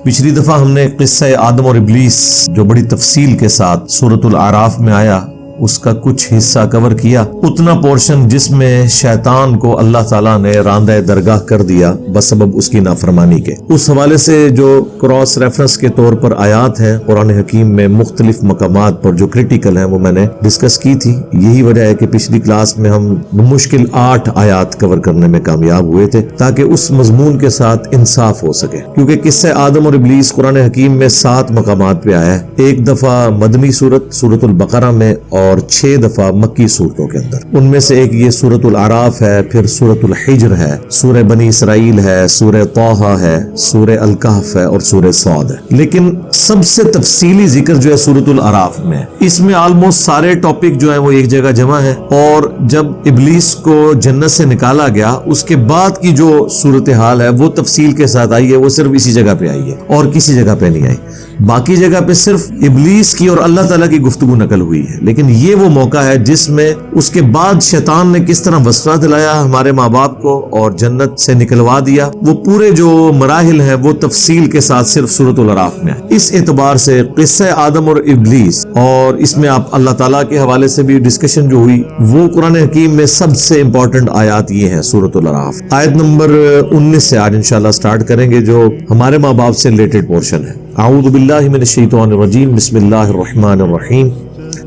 پچھلی دفعہ ہم نے قصہ آدم اور ابلیس جو بڑی تفصیل کے ساتھ سورۃ الاعراف میں آیا اس کا کچھ حصہ کور کیا، اتنا پورشن جس میں شیطان کو اللہ تعالیٰ نے راندہ درگاہ کر دیا بسبب اس کی نافرمانی کے۔ اس حوالے سے جو کراس ریفرنس کے طور پر آیات ہیں قرآن حکیم میں مختلف مقامات پر جو کریٹیکل ہیں وہ میں نے ڈسکس کی تھی۔ یہی وجہ ہے کہ پچھلی کلاس میں ہم مشکل 8 آیات کور کرنے میں کامیاب ہوئے تھے تاکہ اس مضمون کے ساتھ انصاف ہو سکے، کیونکہ قصہ آدم اور ابلیس قرآن حکیم میں 7 مقامات پہ آیا ہے، ایک دفعہ مدنی سورۃ البقرہ میں اور 6 دفعہ مکی صورتوں کے اندر۔ ان میں سے ایک یہ سورۃ الاعراف ہے، پھر سورۃ الحجر ہے، سورہ بنی اسرائیل ہے، سورہ طٰہٰ ہے، سورہ الکہف ہے اور سورہ صاد ہے۔ لیکن سب سے تفصیلی ذکر جو ہے سورۃ الاعراف میں، اس میں آلموسٹ سارے ٹاپک جو ہیں وہ ایک جگہ جمع ہے، اور جب ابلیس کو جنت سے نکالا گیا اس کے بعد کی جو صورتحال ہے وہ تفصیل کے ساتھ آئی ہے، وہ صرف اسی جگہ پہ آئی ہے اور کسی جگہ پہ نہیں آئی۔ باقی جگہ پہ صرف ابلیس کی اور اللہ تعالیٰ کی گفتگو نقل ہوئی ہے، لیکن یہ وہ موقع ہے جس میں اس کے بعد شیطان نے کس طرح وسوسہ دلایا ہمارے ماں باپ کو اور جنت سے نکلوا دیا، وہ پورے جو مراحل ہیں وہ تفصیل کے ساتھ صرف سورۃ الاعراف میں ہے۔ اس اعتبار سے قصہ آدم اور ابلیس، اور اس میں آپ اللہ تعالیٰ کے حوالے سے بھی ڈسکشن جو ہوئی، وہ قرآن حکیم میں سب سے امپورٹنٹ آیات یہ ہیں سورۃ الاعراف۔ آیت نمبر 19 سے آج انشاءاللہ سٹارٹ کریں گے جو ہمارے ماں باپ سے ریلیٹڈ پورشن ہے۔ اعوذ باللہ من الشیطان الرجیم، بسم اللہ الرحمن الرحیم۔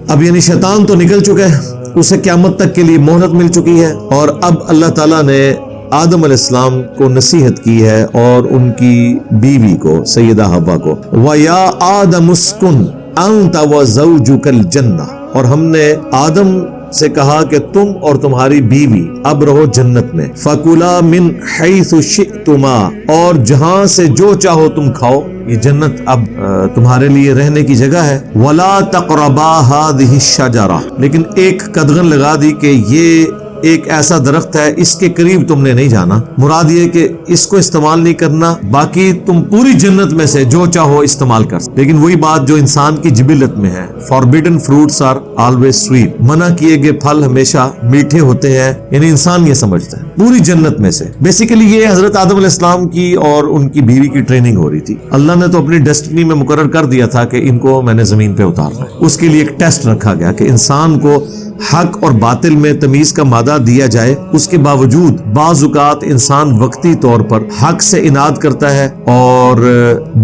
اب یعنی شیطان تو نکل چکا ہے، اسے قیامت تک کے لیے مہلت مل چکی ہے، اور اب اللہ تعالیٰ نے آدم علیہ السلام کو نصیحت کی ہے اور ان کی بیوی کو سیدہ حوا کو، وَيَا آدَمُ اسْكُنْ أَنْتَ وَزَوْجُكَ الْجَنَّةَ، اور ہم نے آدم سے کہا کہ تم اور تمہاری بیوی اب رہو جنت میں، فَكُلَا مِنْ حَيْثُ شِئْتُمَا، اور جہاں سے جو چاہو تم کھاؤ، یہ جنت اب تمہارے لیے رہنے کی جگہ ہے، وَلَا تَقْرَبَا هَذِهِ الشَّجَرَةَ، لیکن ایک قدغن لگا دی کہ یہ ایک ایسا درخت ہے اس کے قریب تم نے نہیں جانا، مراد یہ کہ اس کو استعمال نہیں کرنا، باقی تم پوری جنت میں سے جو چاہو استعمال کر سکتے۔ لیکن وہی بات جو انسان کی جبلت میں ہے، forbidden fruits are always sweet, منع کیے گئے پھل ہمیشہ میٹھے ہوتے ہیں، یعنی انسان یہ سمجھتا ہے پوری جنت میں سے۔ بیسیکلی یہ حضرت آدم علیہ السلام کی اور ان کی بیوی کی ٹریننگ ہو رہی تھی۔ اللہ نے تو اپنی ڈیسٹنی میں مقرر کر دیا تھا کہ ان کو میں نے زمین پہ اتارنا ہے، اس کے لیے ایک ٹیسٹ رکھا گیا کہ انسان کو حق اور باطل میں تمیز کا مادہ دیا جائے، اس کے باوجود بعض اوقات انسان وقتی طور پر حق سے اناد کرتا ہے اور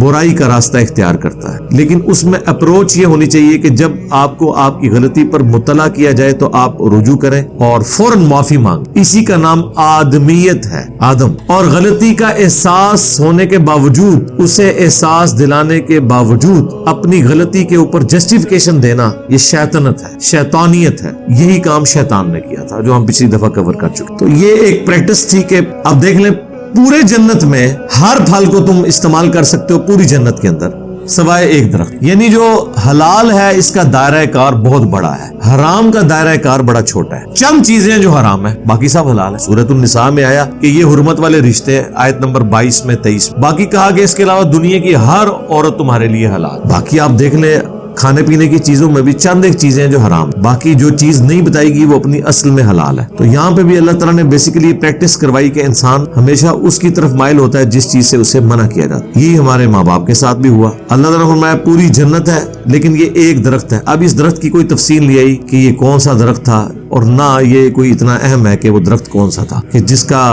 برائی کا راستہ اختیار کرتا ہے، لیکن اس میں اپروچ یہ ہونی چاہیے کہ جب آپ کو آپ کی غلطی پر مطلع کیا جائے تو آپ رجوع کریں اور فوراً معافی مانگیں۔ اسی کا نام آدمیت ہے، آدم، اور غلطی کا احساس ہونے کے باوجود، اسے احساس دلانے کے باوجود اپنی غلطی کے اوپر جسٹیفیکیشن دینا، یہ شیطنت ہے، شیطانیت ہے۔ یہی کام شیطان نے کیا تھا جو ہم پچھلی دفعہ کور کر چکے۔ تو یہ ایک پریکٹس تھی کہ اب دیکھ لیں پورے جنت میں ہر پھل کو تم استعمال کر سکتے ہو پوری جنت کے اندر سوائے ایک درخت، یعنی جو حلال ہے اس کا دائرہ کار بہت بڑا ہے، حرام کا دائرہ کار بڑا چھوٹا ہے۔ چند چیزیں جو حرام ہے باقی سب حلال ہے۔ سورۃ النساء میں آیا کہ یہ حرمت والے رشتے، آیت نمبر 22 میں 23، باقی کہا کہ اس کے علاوہ دنیا کی ہر عورت تمہارے لیے حلال۔ باقی آپ دیکھ لیں کھانے پینے کی چیزوں میں بھی چند ایک چیزیں جو حرام، باقی جو چیز نہیں بتائے گی وہ اپنی اصل میں حلال ہے۔ تو یہاں پہ بھی اللہ تعالیٰ نے بیسیکلی پریکٹس کروائی کہ انسان ہمیشہ اس کی طرف مائل ہوتا ہے جس چیز سے اسے منع کیا جاتا ہے۔ یہی ہمارے ماں باپ کے ساتھ بھی ہوا۔ اللہ تعالیٰ نے فرمایا پوری جنت ہے لیکن یہ ایک درخت ہے۔ اب اس درخت کی کوئی تفصیل نہیں آئی کہ یہ کون سا درخت تھا، اور نہ یہ کوئی اتنا اہم ہے کہ وہ درخت کون سا تھا کہ جس کا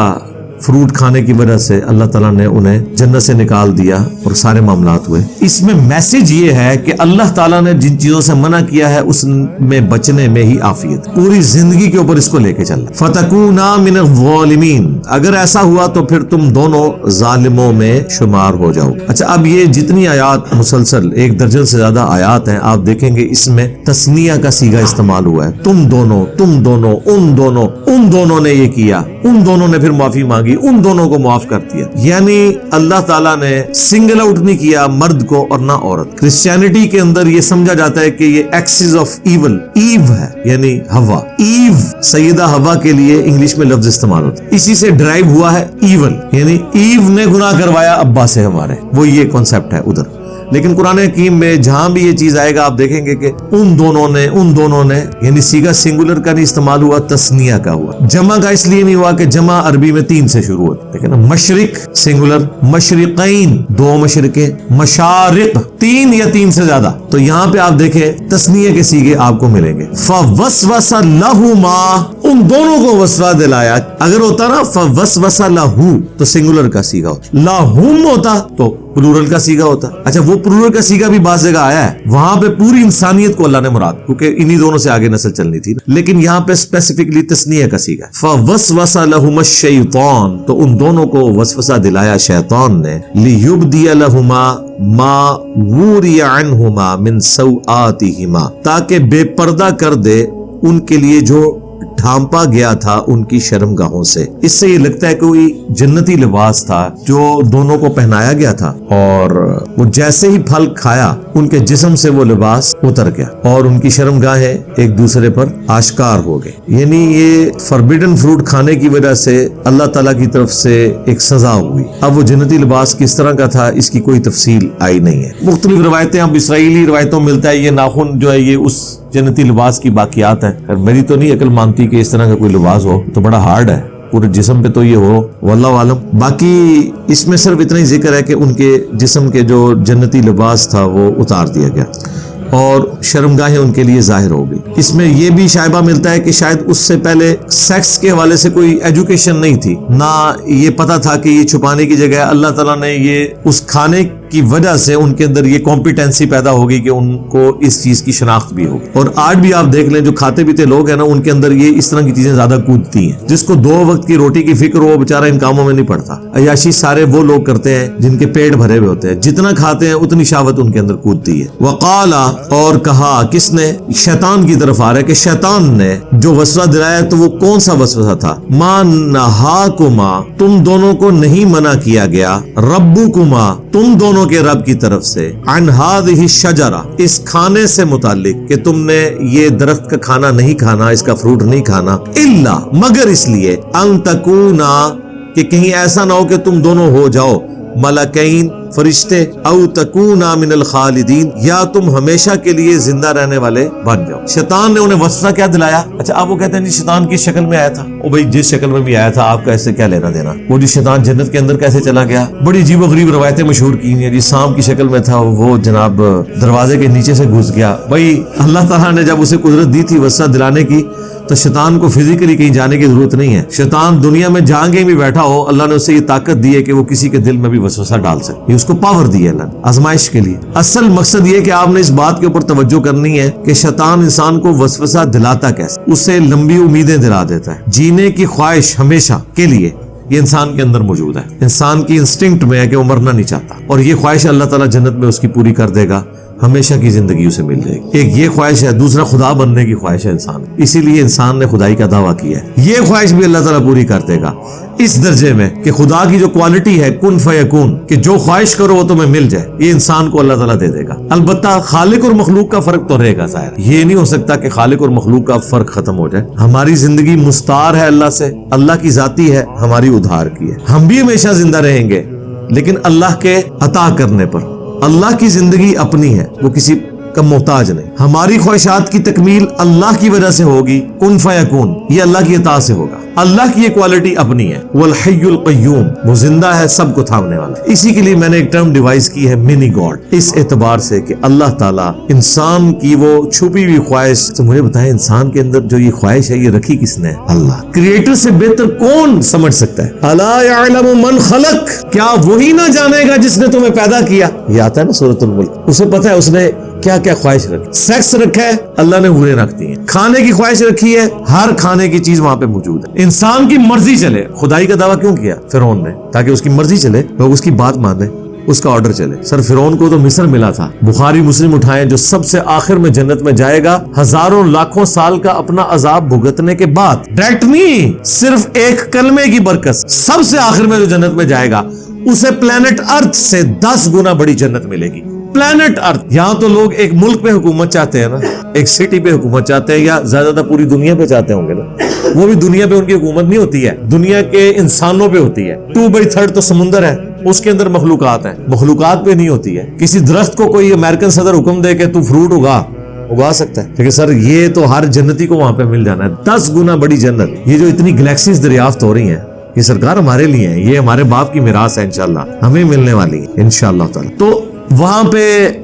فروٹ کھانے کی وجہ سے اللہ تعالیٰ نے انہیں جنت سے نکال دیا اور سارے معاملات ہوئے۔ اس میں میسج یہ ہے کہ اللہ تعالیٰ نے جن چیزوں سے منع کیا ہے اس میں بچنے میں ہی عافیت، پوری زندگی کے اوپر اس کو لے کے چلنا۔ فَتَكُونَا مِنَ الظَّالِمِينَ، اگر ایسا ہوا تو پھر تم دونوں ظالموں میں شمار ہو جاؤ۔ اچھا، اب یہ جتنی آیات مسلسل 1 درجن سے زیادہ آیات ہیں، آپ دیکھیں گے اس میں تثنیہ کا صیغہ استعمال ہوا ہے، تم دونوں، تم دونوں، ان دونوں نے یہ کیا، ان دونوں نے پھر معافی مانگی، ان دونوں کو معاف کر دیا۔ یعنی اللہ تعالیٰ نے سنگل آؤٹ نہیں کیا مرد کو اور نہ عورت۔ کرسچینٹی کے اندر یہ سمجھا جاتا ہے کہ یہ ایکسس آف ایول، ایو ہے یعنی ہوا، ایو سیدہ ہوا کے لیے انگلش میں لفظ استعمال ہوتا ہے، اسی سے ڈرائیو ہوا ہے ایول، یعنی ایو نے گناہ کروایا ابا سے ہمارے، وہ یہ کانسیپٹ ہے ادھر۔ لیکن قرآن حکیم میں جہاں بھی یہ چیز آئے گا آپ دیکھیں گے کہ ان دونوں نے یعنی سیگا سنگولر کا نہیں استعمال ہوا، تسنیہ کا ہوا. جمع کا اس لیے نہیں ہوا کہ جمع عربی میں 3 سے شروع ہوتا، لیکن مشرق سنگولر، مشرقین 2 مشرقیں، مشارق 3 یا 3 سے زیادہ. تو یہاں پہ آپ دیکھیں تسنیہ کے سیگے آپ کو ملیں گے. فوسوس لہما، ان دونوں کو وسوسہ دلایا. اگر ہوتا نا فوسوس لہو تو سنگولر کا سیگا ہوتا، لہم ہوتا تو پلورل کا سیگا ہوتا. اچھا وہ پلورل کا سیگا بھی بعض جگہ آیا ہے، وہاں پہ پوری انسانیت کو اللہ نے مراد، کیونکہ انہی دونوں سے آگے نسل چلنی تھی، لیکن یہاں پہ اسپیسیفکلی تسنیہ کا سیگا. فوسوس لہما الشیطان، تو ان دونوں کو وسوسہ دلایا شیطان نے. لیبدی لہما ما وری عنہما من سوآتہما، تاکہ بے پردہ کر دے ان کے لیے جو ڈھانپا گیا تھا ان کی شرمگاہوں سے. اس سے یہ لگتا ہے کوئی جنتی لباس تھا جو دونوں کو پہنایا گیا تھا، اور وہ جیسے ہی پھل کھایا ان کے جسم سے وہ لباس اتر گیا اور ان کی شرمگاہیں ایک دوسرے پر آشکار ہو گئے. یعنی یہ فربیڈن فروٹ کھانے کی وجہ سے اللہ تعالیٰ کی طرف سے ایک سزا ہوئی. اب وہ جنتی لباس کس طرح کا تھا اس کی کوئی تفصیل آئی نہیں ہے. مختلف روایتیں، اب اسرائیلی روایتوں میں ملتا ہے یہ ناخن جو ہے یہ اس جنتی لباس کی باقیات ہے. میری تو نہیں عقل مانتی کہ اس طرح کا کوئی لباس ہو، تو بڑا ہارڈ ہے پورے جسم پہ تو یہ ہو، واللہ عالم. باقی اس میں صرف اتنا ہی ذکر ہے کہ ان کے جسم کے جو جنتی لباس تھا وہ اتار دیا گیا اور شرمگاہیں ان کے لیے ظاہر ہو گئی. اس میں یہ بھی شائبہ ملتا ہے کہ شاید اس سے پہلے سیکس کے حوالے سے کوئی ایجوکیشن نہیں تھی، نہ یہ پتا تھا کہ یہ چھپانے کی جگہ اللہ تعالیٰ نے یہ اس کھانے کی وجہ سے ان کے اندر یہ کمپیٹنسی پیدا ہوگی کہ ان کو اس چیز کی شناخت بھی ہوگی. اور آج بھی آپ دیکھ لیں جو کھاتے پیتے لوگ ہیں نا، ان کے اندر یہ اس طرح کی چیزیں زیادہ کودتی ہیں. جس کو 2 وقت کی روٹی کی فکر ہو بیچارہ ان کاموں میں نہیں پڑتا. عیاشی سارے وہ لوگ کرتے ہیں جن کے پیٹ بھرے ہوئے ہوتے ہیں، جتنا کھاتے ہیں اتنی شہوت ان کے اندر کودتی ہے. وقالا، اور کہا، کس نے؟ شیطان کی طرف آ رہا ہے کہ شیطان نے جو وسوسہ دلایا تو وہ کون سا وسوسہ تھا؟ ما نہاکما، تم دونوں کو نہیں منع کیا گیا، ربکما، تم دونوں کے رب کی طرف سے، عن ہذہ الشجرہ، اس کھانے سے متعلق کہ تم نے یہ درخت کا کھانا نہیں کھانا، اس کا فروٹ نہیں کھانا، الا، مگر اس لیے، ان تکونا، کہ کہیں ایسا نہ ہو کہ تم دونوں ہو جاؤ ملکین، فرشتے، او تکونا من الخالدین، یا تم ہمیشہ کے لیے زندہ رہنے والے بن جاؤ. شیطان نے انہیں وسوسہ کیا دلایا؟ اچھا اب وہ کہتے ہیں جی شیطان کی شکل میں آیا تھا. او بھائی جس شکل میں بھی آیا تھا آپ کا اس سے کیا لینا دینا؟ وہ جی شیطان جنت کے اندر کیسے چلا گیا؟ بڑی عجیب و غریب روایتیں مشہور کی ہیں. جی سانپ کی شکل میں تھا، وہ جناب دروازے کے نیچے سے گھس گیا. بھائی اللہ تعالیٰ نے جب اسے قدرت دی تھی وسوسہ دلانے کی تو شیطان کو فزیکلی کہیں جانے کی ضرورت نہیں ہے. شیطان دنیا میں جہاں کہیں بھی بیٹھا ہو اللہ نے اسے یہ طاقت دی ہے کہ وہ کسی کے دل میں بھی وسوسہ ڈال سکے. یہ اس کو پاور دی ہے اللہ نے آزمائش کے لیے. اصل مقصد یہ کہ آپ نے اس بات کے اوپر توجہ کرنی ہے کہ شیطان انسان کو وسوسہ دلاتا کیسے؟ اسے لمبی امیدیں دلا دیتا ہے. جینے کی خواہش ہمیشہ کے لیے یہ انسان کے اندر موجود ہے. انسان کی انسٹنکٹ میں ہے کہ وہ مرنا نہیں چاہتا، اور یہ خواہش اللہ تعالیٰ جنت میں اس کی پوری کر دے گا، ہمیشہ کی زندگی اسے مل جائے گی. ایک یہ خواہش ہے، دوسرا خدا بننے کی خواہش ہے انسان. اسی لیے انسان نے خدائی کا دعویٰ کیا ہے. یہ خواہش بھی اللہ تعالیٰ پوری کر دے گا اس درجے میں کہ خدا کی جو کوالٹی ہے کن فیکون، کہ جو خواہش کرو وہ تمہیں مل جائے، یہ انسان کو اللہ تعالیٰ دے دے گا. البتہ خالق اور مخلوق کا فرق تو رہے گا ظاہر. یہ نہیں ہو سکتا کہ خالق اور مخلوق کا فرق ختم ہو جائے. ہماری زندگی مستعار ہے اللہ سے، اللہ کی ذاتی ہے، ہماری ادھار کی ہے. ہم بھی ہمیشہ زندہ رہیں گے لیکن اللہ کے عطا کرنے پر. اللہ کی زندگی اپنی ہے، وہ کسی کا محتاج نہیں. ہماری خواہشات کی تکمیل اللہ کی وجہ سے ہوگی، کن فیکون، یہ اللہ کی عطا سے ہوگا. اللہ کی یہ کوالٹی اپنی ہے، وہ الحی القیوم، وہ زندہ ہے، سب کو تھامنے والا. اسی کے لیے میں نے ایک ٹرم ڈیوائز کی ہے منی گاڈ، اس اعتبار سے کہ اللہ تعالیٰ انسان کی وہ چھپی ہوئی خواہش. تو مجھے بتائیں انسان کے اندر جو یہ خواہش ہے یہ رکھی کس نے؟ اللہ. کریٹر سے بہتر کون سمجھ سکتا ہے؟ الا یعلم من خلق، کیا وہی نہ جانے گا جس نے تمہیں پیدا کیا؟ یہ آتا ہے نا سورۃ الملک. اسے پتا ہے اس نے کیا کیا خواہش رکھی. سیکس رکھا ہے، اللہ نے حوریں رکھ دی ہیں. کھانے کی خواہش رکھی ہے، ہر کھانے کی چیز وہاں پہ موجود ہے. انسان کی مرضی چلے. خدائی کا دعویٰ کیوں کیا فرعون نے؟ تاکہ اس کی مرضی چلے، لوگ اس کی بات مانیں، اس کا آرڈر چلے. سر فرعون کو تو مصر ملا تھا. بخاری مسلم اٹھائیں، جو سب سے آخر میں جنت میں جائے گا ہزاروں لاکھوں سال کا اپنا عذاب بھگتنے کے بعد، ڈائریکٹ نہیں، صرف ایک کلمے کی برکت. سب سے آخر میں جو جنت میں جائے گا اسے پلانٹ ارتھ سے 10 گنا بڑی جنت ملے گی. planet Earth. یہاں تو لوگ ایک ملک پہ حکومت چاہتے ہیں نا, ایک سٹی پہ حکومت چاہتے ہیں, یا زیادہ پوری دنیا پہ چاہتے ہوں گے نا. وہ بھی دنیا پہ ان کی حکومت نہیں ہوتی ہے, دنیا کے انسانوں پہ ہوتی ہے. 2/3 تو سمندر ہے, اس کے اندر مخلوقات ہیں, مخلوقات پہ نہیں ہوتی ہے. کسی درخت کو کوئی امریکن صدر حکم دے کہ تو فروٹ اگا سکتا ہے, لیکن سر یہ تو ہر جنتی کو وہاں پہ مل جانا ہے. 10 گنا بڑی جنت. یہ جو اتنی گلیکسیز دریافت ہو رہی ہیں, یہ سرکار ہمارے لیے ہے, یہ ہمارے باپ کی میراث ہے, انشاءاللہ ہمیں ملنے والی ہے انشاءاللہ تعالی. تو وہاں پہ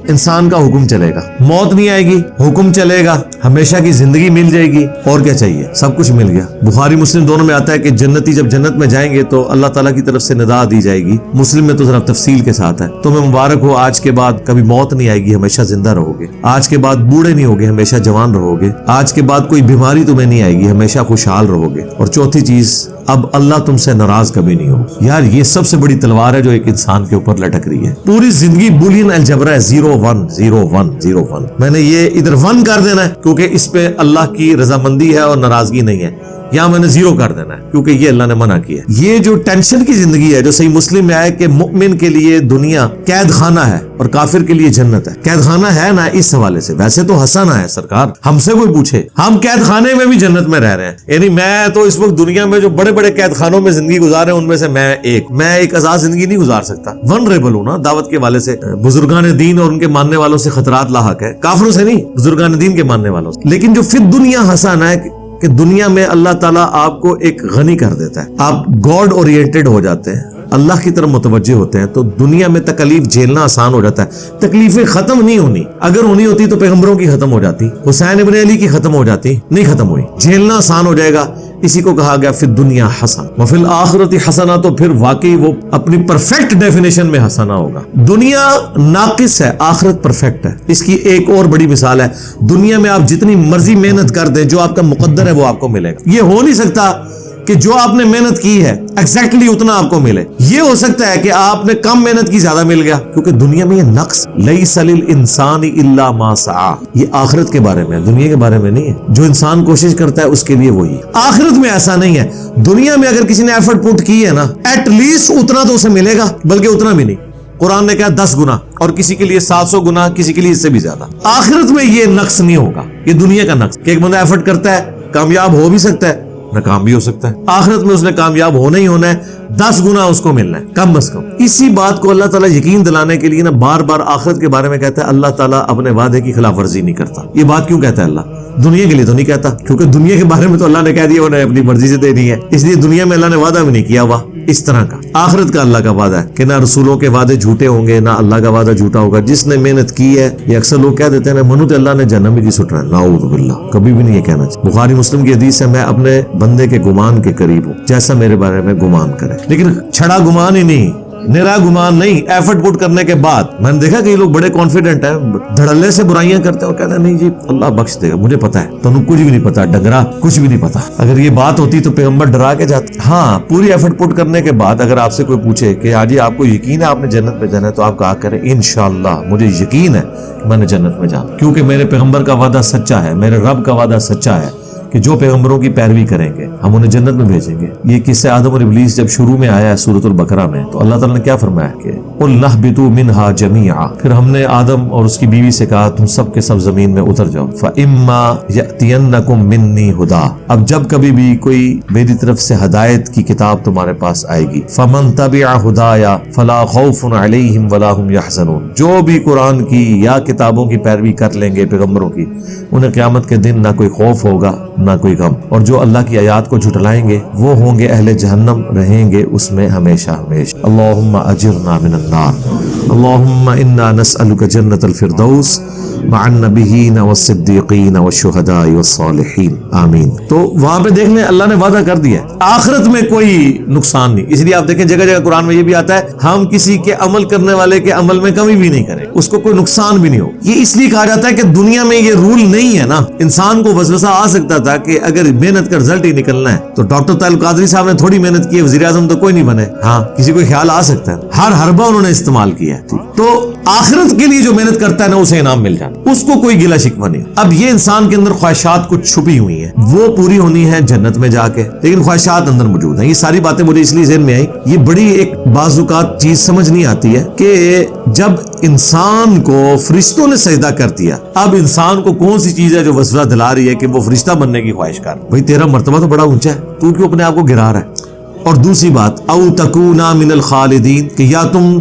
انسان کا حکم چلے گا, موت نہیں آئے گی, حکم چلے گا, ہمیشہ کی زندگی مل جائے گی, اور کیا چاہیے, سب کچھ مل گیا. بخاری مسلم دونوں میں آتا ہے کہ جنتی جب جنت میں جائیں گے تو اللہ تعالیٰ کی طرف سے ندا دی جائے گی. مسلم میں تو ذرا تفصیل کے ساتھ ہے. تمہیں مبارک ہو, آج کے بعد کبھی موت نہیں آئے گی, ہمیشہ زندہ رہو گے. آج کے بعد بوڑھے نہیں ہوگے, ہمیشہ جوان رہو گے. آج کے بعد کوئی بیماری تمہیں نہیں آئے گی, ہمیشہ خوشحال رہو گے. اور چوتھی چیز, اب اللہ تم سے ناراض کبھی نہیں ہو. یار یہ سب سے بڑی تلوار ہے جو ایک انسان کے اوپر لٹک رہی ہے. پوری زندگی بولین الجبرا ہے, 0 1 0 1 0 1. میں نے یہ ادھر 1 کر دینا ہے کیونکہ اس پہ اللہ کی رضامندی ہے اور ناراضگی نہیں ہے. یہاں میں نے 0 کر دینا ہے کیونکہ یہ اللہ نے منع کیا ہے. یہ جو ٹینشن کی زندگی ہے جو صحیح مسلم میں آئے کہ مؤمن کے لیے دنیا قید خانہ ہے اور کافر کے لیے جنت ہے. قید خانہ ہے نا اس حوالے سے, ویسے تو حسنہ ہے سرکار, ہم سے کوئی پوچھے ہم قید خانے میں بھی جنت میں رہ رہے ہیں. یعنی میں تو اس وقت دنیا میں جو بڑے بڑے قید خانوں میں زندگی گزار رہے ہیں ان میں سے میں ایک آزاد زندگی نہیں گزار سکتا. ونریبل ہوں نا دعوت کے والے سے. بزرگان دین اور ان کے ماننے والوں سے خطرات لاحق ہے, کافروں سے نہیں, بزرگان دین کے ماننے والوں سے. لیکن جو فی دنیا حسنہ ہے کہ دنیا میں اللہ تعالیٰ آپ کو ایک غنی کر دیتا ہے, آپ گاڈ اورینٹڈ ہو جاتے ہیں, اللہ کی طرف متوجہ ہوتے ہیں, تو دنیا میں تکلیف جھیلنا آسان ہو جاتا ہے. تکلیفیں ختم نہیں ہونی, اگر ہونی ہوتی تو پیغمبروں کی ختم ہو جاتی, حسین ابن علی کی ختم ہو جاتی, نہیں ختم ہوئی. جھیلنا آسان ہو جائے گا. اسی کو کہا گیا فی الدنیا حسن وفی الآخرۃ حسنہ, تو پھر واقعی وہ اپنی پرفیکٹ ڈیفینیشن میں حسنہ ہوگا. دنیا ناقص ہے, آخرت پرفیکٹ ہے. اس کی ایک اور بڑی مثال ہے, دنیا میں آپ جتنی مرضی محنت کر دیں, جو آپ کا مقدر ہے وہ آپ کو ملے گا. یہ ہو نہیں سکتا کہ جو آپ نے محنت کی ہے ایگزیکٹلی اتنا آپ کو ملے. یہ ہو سکتا ہے کہ آپ نے کم محنت کی زیادہ مل گیا, کیونکہ دنیا میں یہ نقص لیس للانسان الا ما سعى, یہ آخرت کے بارے میں, دنیا کے بارے میں نہیں ہے. جو انسان کوشش کرتا ہے اس کے لیے وہی. آخرت میں ایسا نہیں ہے. دنیا میں اگر کسی نے ایفرٹ پٹ کی ہے نا, ایٹ لیسٹ اتنا تو اسے ملے گا, بلکہ اتنا بھی نہیں. قرآن نے کہا 10 گنا, اور کسی کے لیے 700 گنا, کسی کے لیے اس سے بھی زیادہ. آخرت میں یہ نقص نہیں ہوگا, یہ دنیا کا نقص کہ ایک بندہ ایفرٹ کرتا ہے, کامیاب ہو بھی سکتا ہے, ناکام بھی ہو سکتا ہے. آخرت میں اس نے کامیاب ہونا ہی ہونا ہے, 10 گنا اس کو ملنا ہے کم از کم. اسی بات کو اللہ تعالیٰ یقین دلانے کے لیے نا بار بار آخرت کے بارے میں کہتا ہے, اللہ تعالیٰ اپنے وعدے کی خلاف ورزی نہیں کرتا. یہ بات کیوں کہتا ہے اللہ؟ دنیا کے لیے تو نہیں کہتا, کیونکہ دنیا کے بارے میں تو اللہ نے کہہ دیا انہیں اپنی مرضی سے دینی ہے, اس لیے دنیا میں اللہ نے وعدہ بھی نہیں کیا ہوا اس طرح کا. آخرت کا اللہ کا وعدہ ہے کہ نہ رسولوں کے وعدے جھوٹے ہوں گے, نہ اللہ کا وعدہ جھوٹا ہوگا. جس نے محنت کی ہے, یہ اکثر لوگ کہہ دیتے ہیں منو تو اللہ نے جہنم میں جی سٹ رہا ہے, نعوذ باللہ, کبھی بھی نہیں یہ کہنا چاہیے. بخاری مسلم کی حدیث ہے, میں اپنے بندے کے گمان کے قریب ہوں جیسا میرے بارے میں گمان کرے. لیکن چھڑا گمان ہی نہیں, نرا گمان نہیں, ایفرٹ پٹ کرنے کے بعد. میں نے دیکھا کہ یہ لوگ بڑے کانفیڈنٹ ہیں, دھڑلے سے برائیاں کرتے ہیں اور کہتے ہیں نہیں جی اللہ بخش دے گا, مجھے پتا ہے, تمہیں کچھ بھی نہیں پتا, ڈگرا کچھ بھی نہیں پتا. اگر یہ بات ہوتی تو پیغمبر ڈرا کے جاتے. ہاں, پوری ایفرٹ پٹ کرنے کے بعد اگر آپ سے کوئی پوچھے کہ آج آپ کو یقین ہے آپ نے جنت میں جانا ہے, تو آپ کہا کریں انشاءاللہ مجھے یقین ہے کہ میں نے جنت میں جانا, کیونکہ میرے پیغمبر کا وعدہ سچا ہے, میرے رب کا وعدہ سچا ہے کہ جو پیغمبروں کی پیروی کریں گے ہم انہیں جنت میں بھیجیں گے. یہ قصہ آدم اور ابلیس جب شروع میں آیا ہے سورۃ البقرہ میں, تو اللہ تعالیٰ نے کیا فرمایا کہ قُلْ نَهْبِطُوا مِنْهَا جَمِيعًا, پھر ہم نے آدم اور اس کی بیوی سے کہا تم سب کے سب زمین میں اتر جاؤ. فَإِمَّا يَأْتِيَنَّكُم مِّنِّي هُدًى, اب جب کبھی بھی کوئی میری طرف سے ہدایت کی کتاب تمہارے پاس آئے گی, فَمَن تَبِعَ هُدَايَ فَلَا خَوْفٌ عَلَيْهِمْ وَلَا هُمْ يَحْزَنُونَ, جو بھی قرآن کی یا کتابوں کی پیروی کر لیں گے پیغمبروں کی, انہیں قیامت کے دن نہ کوئی خوف ہوگا نہ کوئی غم. اور جو اللہ کی آیات کو جھٹلائیں گے وہ ہوں گے اہل جہنم, رہیں گے اس میں ہمیشہ ہمیشہ. اللہم اجرنا من النار, اللہم انا نسألک جنت الفردوس مع النبیین والصدیقین والشہداء والصالحین, آمین. تو وہاں پہ دیکھ لیں اللہ نے وعدہ کر دیا ہے آخرت میں کوئی نقصان نہیں. اس لیے آپ دیکھیں جگہ جگہ قرآن میں یہ بھی آتا ہے ہم کسی کے عمل کرنے والے کے عمل میں کمی بھی نہیں کریں, اس کو کوئی نقصان بھی نہیں ہو. یہ اس لیے کہا جاتا ہے کہ دنیا میں یہ رول نہیں ہے نا. انسان کو وسوسہ آ سکتا تھا کہ اگر محنت کا رزلٹ ہی نکلنا ہے تو ڈاکٹر طاہر القادری صاحب نے تھوڑی محنت کی, وزیر اعظم تو کوئی نہیں بنے. ہاں, کسی کو خیال آ سکتا ہے, ہر حربہ انہوں نے استعمال کیا ہے. تو آخرت کے لیے جو محنت کرتا ہے نا اسے انعام مل جانا، اس کو کوئی گلہ شکوہ نہیں۔ اب یہ انسان کے اندر خواہشات کچھ چھپی ہوئی ہیں، وہ پوری ہونی ہے جنت میں جا کے، لیکن خواہشات اندر موجود ہیں۔ یہ ساری باتیں مجھے اس لیے ذہن میں آئی، یہ بڑی ایک بعض اوقات چیز سمجھ نہیں آتی ہے کہ جب انسان کو فرشتوں نے سجدہ کر دیا، اب انسان کو کون سی چیز ہے جو وسوسہ دلا رہی ہے کہ وہ فرشتہ بننے کی خواہش کر؟ بھائی تیرا مرتبہ تو بڑا اونچا ہے، تو کیوں اپنے آپ کو گرا رہا ہے؟ اور دوسری بات، او تکونا من الخالدین، کہ یا تم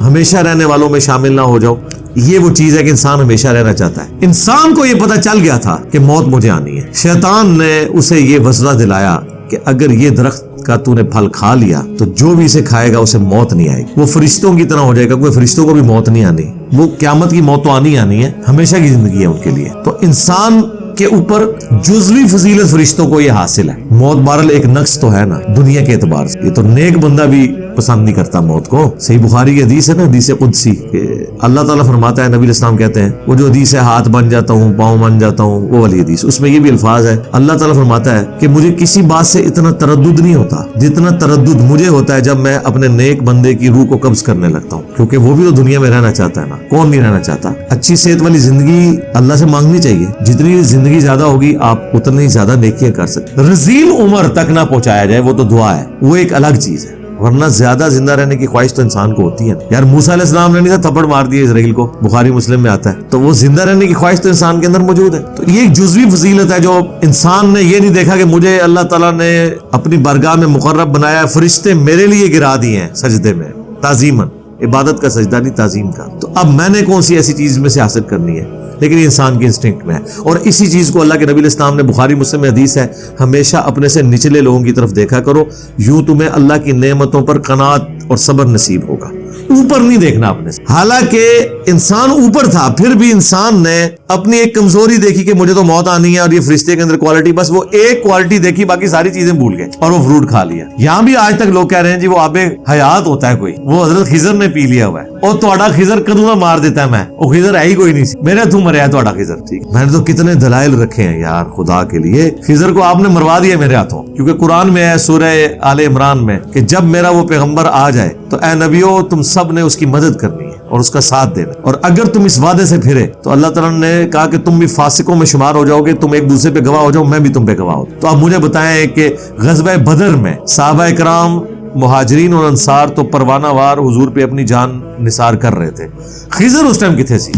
ہمیشہ رہنے والوں میں شامل نہ ہو جاؤ۔ یہ وہ چیز ہے کہ انسان ہمیشہ رہنا چاہتا ہے۔ انسان کو یہ پتہ چل گیا تھا کہ موت مجھے آنی ہے، شیطان نے اسے یہ وسوسہ دلایا کہ اگر یہ درخت کا تو نے پھل کھا لیا تو جو بھی اسے کھائے گا اسے موت نہیں آئے گی، وہ فرشتوں کی طرح ہو جائے گا، کوئی فرشتوں کو بھی موت نہیں آنی، وہ قیامت کی موت تو آنی ہے، ہمیشہ کی زندگی ہے ان کے لیے۔ تو انسان کے اوپر جزوی فضیلت فرشتوں کو یہ حاصل ہے۔ موت بہرحال ایک نقص تو ہے نا دنیا کے اعتبار سے، یہ تو نیک بندہ بھی پسند نہیں کرتا موت کو۔ صحیح بخاری کی حدیث ہے نا، حدیث قدسی، کہ اللہ تعالیٰ فرماتا ہے، نبی علیہ السلام کہتے ہیں، وہ جو حدیث ہے ہاتھ بن جاتا ہوں پاؤں بن جاتا ہوں، وہ والی حدیث، اس میں یہ بھی الفاظ ہے، اللہ تعالیٰ فرماتا ہے کہ مجھے کسی بات سے اتنا تردد نہیں ہوتا جتنا تردد مجھے ہوتا ہے جب میں اپنے نیک بندے کی روح کو قبض کرنے لگتا ہوں، کیونکہ وہ بھی تو دنیا میں رہنا چاہتا ہے نا، کون نہیں رہنا چاہتا۔ اچھی صحت والی زندگی اللہ سے مانگنی چاہیے، جتنی زندگی زیادہ ہوگی آپ اتنی زیادہ نیکیاں کر سکتے۔ رذیل عمر تک نہ پہنچایا جائے وہ تو دعا ہے، وہ ایک الگ چیز ہے، ورنہ زیادہ زندہ رہنے کی خواہش تو انسان کو ہوتی ہے یار۔ موسیٰ علیہ السلام نے نہیں تھا تھپڑ مار دیا اسرائیل کو، بخاری مسلم میں آتا ہے، تو وہ زندہ رہنے کی خواہش تو انسان کے اندر موجود ہے۔ تو یہ ایک جزوی فضیلت ہے جو انسان نے یہ نہیں دیکھا کہ مجھے اللہ تعالیٰ نے اپنی بارگاہ میں مقرب بنایا، فرشتے میرے لیے گرا دیے ہیں سجدے میں، تعظیماً، عبادت کا سجدہ نہیں تعظیم کا، تو اب میں نے کون سی ایسی چیز میں سے حاصل کرنی ہے؟ لیکن یہ انسان کی انسٹنکٹ میں ہے، اور اسی چیز کو اللہ کے نبی علیہ السلام نے بخاری مسلم میں حدیث ہے، ہمیشہ اپنے سے نچلے لوگوں کی طرف دیکھا کرو، یوں تمہیں اللہ کی نعمتوں پر قناعت اور صبر نصیب ہوگا، اوپر نہیں دیکھنا اپنے سے۔ حالانکہ انسان اوپر تھا، پھر بھی انسان نے اپنی ایک کمزوری دیکھی کہ مجھے تو موت آنی ہے، اور یہ فرشتے کے اندر کوالٹی، بس وہ ایک کوالٹی دیکھی، باقی ساری چیزیں بھول گئے اور وہ فروٹ کھا لیا۔ یہاں بھی آج تک لوگ کہہ رہے ہیں جی وہ آب حیات ہوتا ہے کوئی، وہ حضرت خضر نے پی لیا ہوا ہے، اور تہاڈا خضر کدوں نہ مار دیتا ہے، میں وہ خضر ہے ہی کوئی نہیں سی، میرے تو مریا ہے تہاڈا خضر۔ ٹھیک، میں نے تو کتنے دلائل رکھے ہیں یار خدا کے لیے، خضر کو آپ نے مروا دیا میرے ہاتھوں، کیونکہ قرآن میں ہے سورہ آل عمران میں کہ جب میرا وہ پیغمبر آ جائے تو اے نبیو تم سب نے اس کی مدد کرنی ہے اور اس کا ساتھ دینا، اور اگر تم اس وعدے سے پھرے تو اللہ تعالیٰ نے کہا کہ تم بھی فاسقوں میں شمار ہو جاؤ گے، تم ایک دوسرے پہ گواہ ہو جاؤ، میں بھی تم پہ گواہ ہوں۔ تو اب مجھے بتائیں کہ غزوہ بدر میں صحابہ کرام مہاجرین اور انصار تو پروانہ وار حضور پہ اپنی جان نثار کر رہے تھے، خضر اس ٹائم کتنے سی؟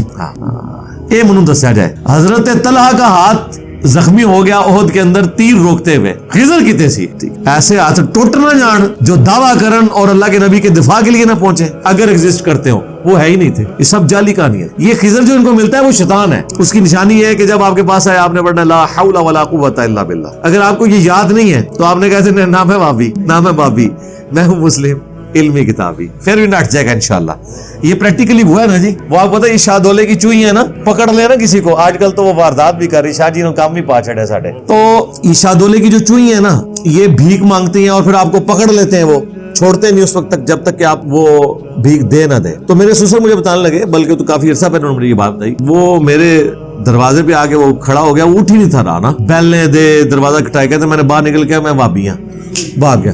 اے منو دسیا جائے، حضرت طلحہ کا ہاتھ زخمی ہو گیا احد کے اندر تیر روکتے ہوئے، خضر کتے سی؟ ایسے ہاتھ ٹوٹ نہ جان جو دعویٰ کرن اور اللہ کے نبی کے دفاع کے لیے نہ پہنچے، اگر ایگزسٹ کرتے ہو، وہ ہے ہی نہیں تھے، یہ سب جعلی کہانی ہے۔ یہ خضر جو ان کو ملتا ہے وہ شیطان ہے، اس کی نشانی یہ ہے کہ جب آپ کے پاس آئے آپ نے پڑھنا لا حول ولا قوت الا باللہ۔ اگر آپ کو یہ یاد نہیں ہے تو آپ نے کہتے ہیں نہ میں بابی، نہ میں بابی، میں ہوں مسلم علمی کتابی، پھر بھی نٹ جائے گا انشاءاللہ۔ یہ پریکٹیکلی ہوا ہے نا جی، وہ آپ پتہ یہ شاہ دولے کی چوئی ہے نا، پکڑ لے نا کسی کو، آج کل تو وہ واردات بھی کر رہی، شاہ جی نے کام بھی پا چھڑے ساڑھے، تو یہ شاہ دولے کی جو چوئی ہے نا، یہ بھیک مانگتی ہیں اور پھر آپ کو پکڑ لیتے ہیں، وہ چھوڑتے نہیں اس وقت تک جب تک کہ آپ وہ بھیک دے نہ دے۔ تو میرے سسر مجھے بتانے لگے، بلکہ تو کافی عرصہ پہلے مجھے یہ بات بتائی، وہ میرے دروازے پہ آگے وہ کھڑا ہو گیا، وہ اٹھ ہی نہیں تھا رہا نا، بیلنے دے دروازہ کھٹائے گئے، تو میں نے باہر نکل کے میں وابی ہوں، بھاگ گیا،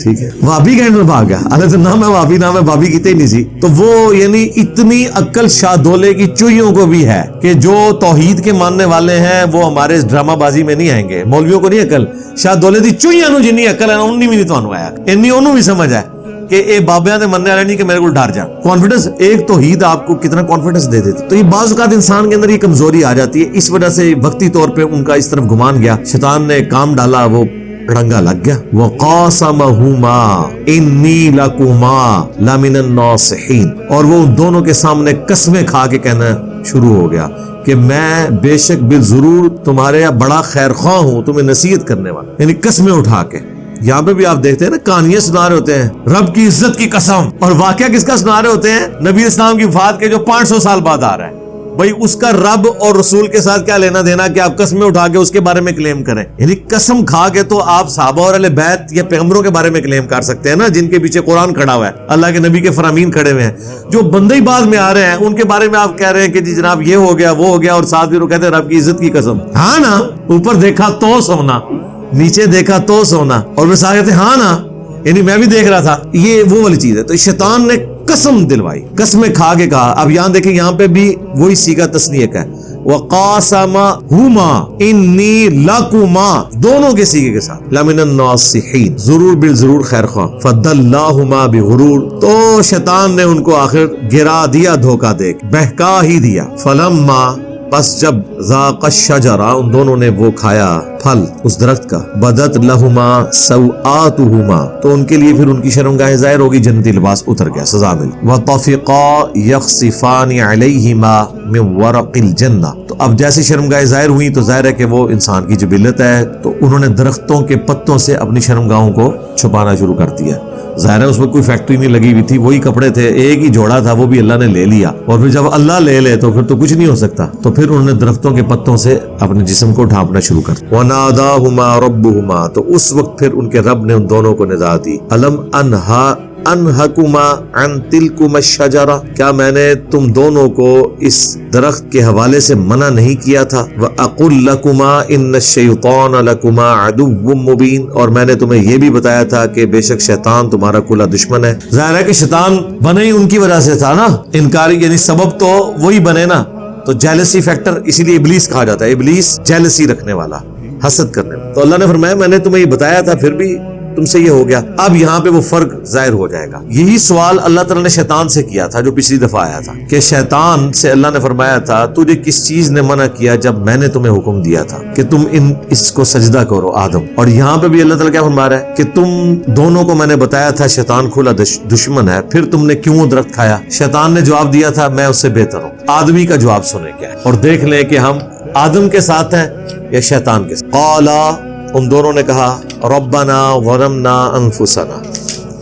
ٹھیک ہے، وابی کا انڈر بھاگ گیا، اگر نہ میں وابی نہ میں بابی کیتے ہی نہیں سی۔ تو وہ یعنی اتنی عقل شاہ دولے کی چوئیوں کو بھی ہے کہ جو توحید کے ماننے والے ہیں وہ ہمارے اس ڈرامہ بازی میں نہیں آئیں گے، مولویوں کو نہیں عقل، شاہ دولے دی چوئیاں نو جنی عقل ہے نا انہی بھی نہیں تانوں آیا، انی انہوں بھی سمجھ ہے کہ اے بابیاں دے مننے والے نہیں کہ میرے کو ڈر جا۔ کانفیڈنس، ایک توحید آپ کو کتنا کانفیڈنس دے دیتی۔ تو یہ بعض اوقات انسان کے اندر یہ کمزوری آ جاتی ہے، اس وجہ سے وقتی طور پہ ان کا اس طرف گمان گیا، شیطان نے کام ڈالا، وہ رنگا لگ گیا۔ وَقَاسَمَهُمَا إِنِّي لَكُمَا لَمِنَ النَّاصِحِينَ، اور وہ ان دونوں کے سامنے قسمیں کھا کے کہنا شروع ہو گیا کہ میں بے شک بالضرور تمہارے بڑا خیر خواہ ہوں، تمہیں نصیحت کرنے والا، یعنی قسمیں اٹھا کے۔ یہاں پہ بھی آپ دیکھتے ہیں نا کہانیاں سنا رہے ہوتے ہیں، رب کی عزت کی قسم، اور واقعہ کس کا سنا رہے ہوتے ہیں؟ نبی اسلام کی وفات کے جو 500 سال بعد آ رہا ہے۔ بھائی اس کا رب اور رسول کے ساتھ کیا لینا دینا کہ آپ قسمیں اٹھا کے اس کے بارے میں کلیم کریں؟ یعنی قسم کھا کے تو آپ صحابہ اور اہل بیت یا پیغمبروں کے بارے میں کلیم کر سکتے ہیں نا، جن کے پیچھے قرآن کھڑا ہوا ہے، اللہ کے نبی کے فرامین کھڑے ہوئے ہیں۔ جو بندے ہی بعد میں آ رہے ہیں ان کے بارے میں آپ کہہ رہے ہیں کہ جی جناب یہ ہو گیا وہ ہو گیا، اور ساتھ بھی وہ کہتے ہیں رب کی عزت کی قسم۔ ہاں نا، اوپر دیکھا تو سونا، نیچے دیکھا تو سونا، اور وہ ساتھ کہتے ہیں ہاں نا، یعنی میں بھی دیکھ رہا تھا۔ یہ وہ والی چیز ہے۔ تو شیطان نے قسم دلوائی, قسمیں کھا کے کہا. اب یہاں دیکھیں, یہاں پہ بھی وہی صیغہ تثنیہ کا ہے, وَقَاسَمَهُمَا إِنِّي لَكُمَا, دونوں کے صیغے کے ساتھ, لَمِنَ النَّاصِحِينَ, ضرور بالضرور خیر خواہ. فَدَلَّاهُمَا بِغُرُورٍ, تو شیطان نے ان کو آخر گرا دیا, دھوکہ دے, بہکا ہی دیا. فَلَمَّا, پس جب ذاق الشجرہ, ان دونوں نے وہ کھایا پھل اس درخت کا, بدت لہما سوآتہما, تو ان کے لیے پھر ان کی شرمگاہیں ظاہر ہوگی, جنتی لباس اتر گیا, سزا مل. وطفقا یخصفان علیہما من ورق الجنہ, تو اب جیسی شرمگاہیں ظاہر ہوئی تو ظاہر ہے کہ وہ انسان کی جبلت ہے, تو انہوں نے درختوں کے پتوں سے اپنی شرمگاہوں کو چھپانا شروع کر دیا. ظاہر ہے اس میں کوئی فیکٹری نہیں لگی ہوئی تھی, وہی کپڑے تھے, ایک ہی جوڑا تھا, وہ بھی اللہ نے لے لیا. اور پھر جب اللہ لے لے تو پھر تو کچھ نہیں ہو سکتا, تو پھر انہوں نے درختوں کے پتوں سے اپنے جسم کو ڈھانپنا شروع کر. وَنَادَاهُمَا رَبُّهُمَا, تو اس وقت پھر ان کے رب نے ان دونوں کو ندا دی. أَلَمْ أَنْهَكُمَا عَنْ تِلْكُمَا الشَّجَرَةِ, کیا میں نے تم دونوں کو اس درخت کے حوالے سے منع نہیں کیا تھا. وَأَقُلْ لَكُمَا إِنَّ الشَّيْطَانَ لَكُمَا عَدُوٌّ مُّبِينٌ, اور میں نے تمہیں یہ بھی بتایا تھا کہ بے شک شیطان تمہارا کھلا دشمن ہے. ظاہر ہے کہ شیطان بنے ہی ان کی وجہ سے تھا نا, انکاری یعنی سبب تو وہی بنے نا, تو جیلسی فیکٹر, اسی لیے ابلیس کہا جاتا ہے, ابلیس جیلسی رکھنے والا, حسد کرنے والا. تو اللہ نے فرمایا میں نے تمہیں یہ بتایا تھا, پھر بھی تم سے یہ ہو گیا. اب یہاں پہ وہ فرق ظاہر ہو جائے گا. یہی سوال اللہ تعالیٰ نے شیطان سے کیا تھا جو پچھلی دفعہ آیا تھا, کہ شیطان سے اللہ نے فرمایا تھا تجھے کس چیز نے منع کیا جب میں نے تمہیں حکم دیا تھا کہ تم اس کو سجدہ کرو آدم. اور یہاں پہ بھی اللہ تعالیٰ کیا فرما رہا ہے کہ تم دونوں کو میں نے بتایا تھا شیطان کھلا دشمن ہے, پھر تم نے کیوں درخت کھایا. شیطان نے جواب دیا تھا میں اس سے بہتر ہوں. آدمی کا جواب سنیں کیا ہے, اور دیکھ لیں کہ ہم آدم کے ساتھ ہیں یا شیطان کے ساتھ. قالا, ان دونوں نے کہا, ربنا ظلمنا انفسنا,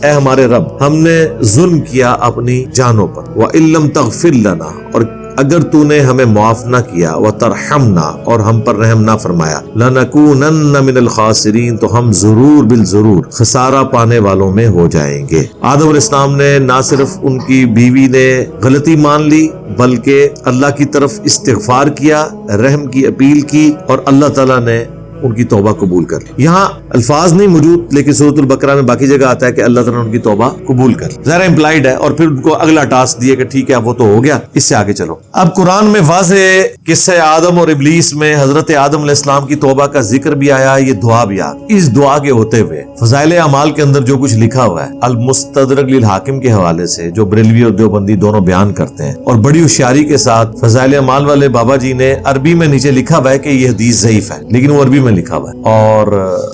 اے ہمارے رب ہم نے ظلم کیا اپنی جانوں پر. وَإِن لَّمْ تَغْفِرْ لَنَا, اور اگر تو نے ہمیں معاف نہ کیا, وَتَرْحَمْنَا, اور ہم پر رحم نہ فرمایا, لَنَكُونَنَّ مِنَ الْخَاسِرِينَ, تو ہم ضرور بالضرور خسارہ پانے والوں میں ہو جائیں گے. آدم علیہ السلام نے نہ صرف ان کی بیوی نے غلطی مان لی بلکہ اللہ کی طرف استغفار کیا, رحم کی اپیل کی, اور اللہ تعالیٰ نے ان کی توبہ قبول کر لی. یہاں الفاظ نہیں موجود لیکن سورۃ البقرہ میں باقی جگہ آتا ہے کہ اللہ تعالیٰ نے ان کی توبہ قبول کر لی. ظاہر امپلائڈ ہے, اور پھر ان کو اگلا ٹاسک دیا کہ ٹھیک ہے وہ تو ہو گیا, اس سے آگے چلو. اب قرآن میں واضح قصہ آدم اور ابلیس میں حضرت آدم علیہ السلام کی توبہ کا ذکر بھی آیا, یہ دعا بھی آیا. اس دعا کے ہوتے ہوئے فضائل اعمال کے اندر جو کچھ لکھا ہوا ہے المستدرک للحاکم کے حوالے سے, جو بریلوی اور دیوبندی دونوں بیان کرتے ہیں, اور بڑی ہوشیاری کے ساتھ فضائل اعمال والے بابا جی نے عربی میں نیچے لکھا ہوا ہے کہ یہ حدیث ضعیف ہے, لیکن وہ عربی میں لکھا ہوا ہے. اور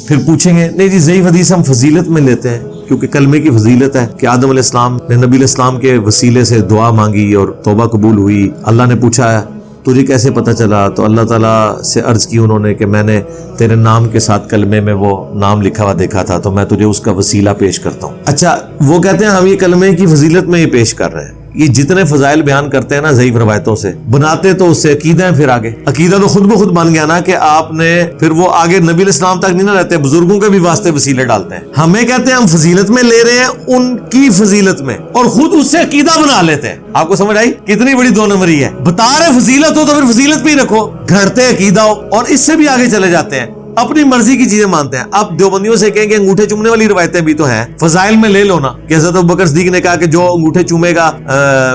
پھر پوچھیں گے نہیں جی ضعیف حدیث ہم فضیلت میں لیتے ہیں, کیونکہ کلمے کی فضیلت ہے کہ آدم علیہ السلام نے نبی علیہ السلام کے وسیلے سے دعا مانگی اور توبہ قبول ہوئی. اللہ نے پوچھا تجھے کیسے پتہ چلا, تو اللہ تعالیٰ سے عرض کی انہوں نے کہ میں نے تیرے نام کے ساتھ کلمے میں وہ نام لکھا ہوا دیکھا تھا, تو میں تجھے اس کا وسیلہ پیش کرتا ہوں. اچھا وہ کہتے ہیں ہم یہ کلمے کی فضیلت میں یہ پیش کر رہے ہیں. یہ جتنے فضائل بیان کرتے ہیں نا ضعیف روایتوں سے, بناتے تو اس سے عقیدہ ہیں. پھر آگے عقیدہ تو خود بخود بن گیا نا کہ آپ نے پھر وہ آگے نبی علیہ السلام تک نہیں نہ رہتے, بزرگوں کے بھی واسطے وسیلے ڈالتے ہیں. ہمیں کہتے ہیں ہم فضیلت میں لے رہے ہیں ان کی فضیلت میں, اور خود اس سے عقیدہ بنا لیتے ہیں. آپ کو سمجھ آئی کتنی بڑی دو نمبری ہے. بتا رہے فضیلت ہو تو پھر فضیلت پہ ہی رکھو, گھڑتے عقیدہ ہو, اور اس سے بھی آگے چلے جاتے ہیں, اپنی مرضی کی چیزیں مانتے ہیں. اب دیوبندیوں سے کہیں گے انگوٹھے چومنے والی روایتیں بھی تو ہیں, فضائل میں لے لو نا, کہ حضرت ابوبکر صدیق نے کہا کہ جو انگوٹھے چومے گا,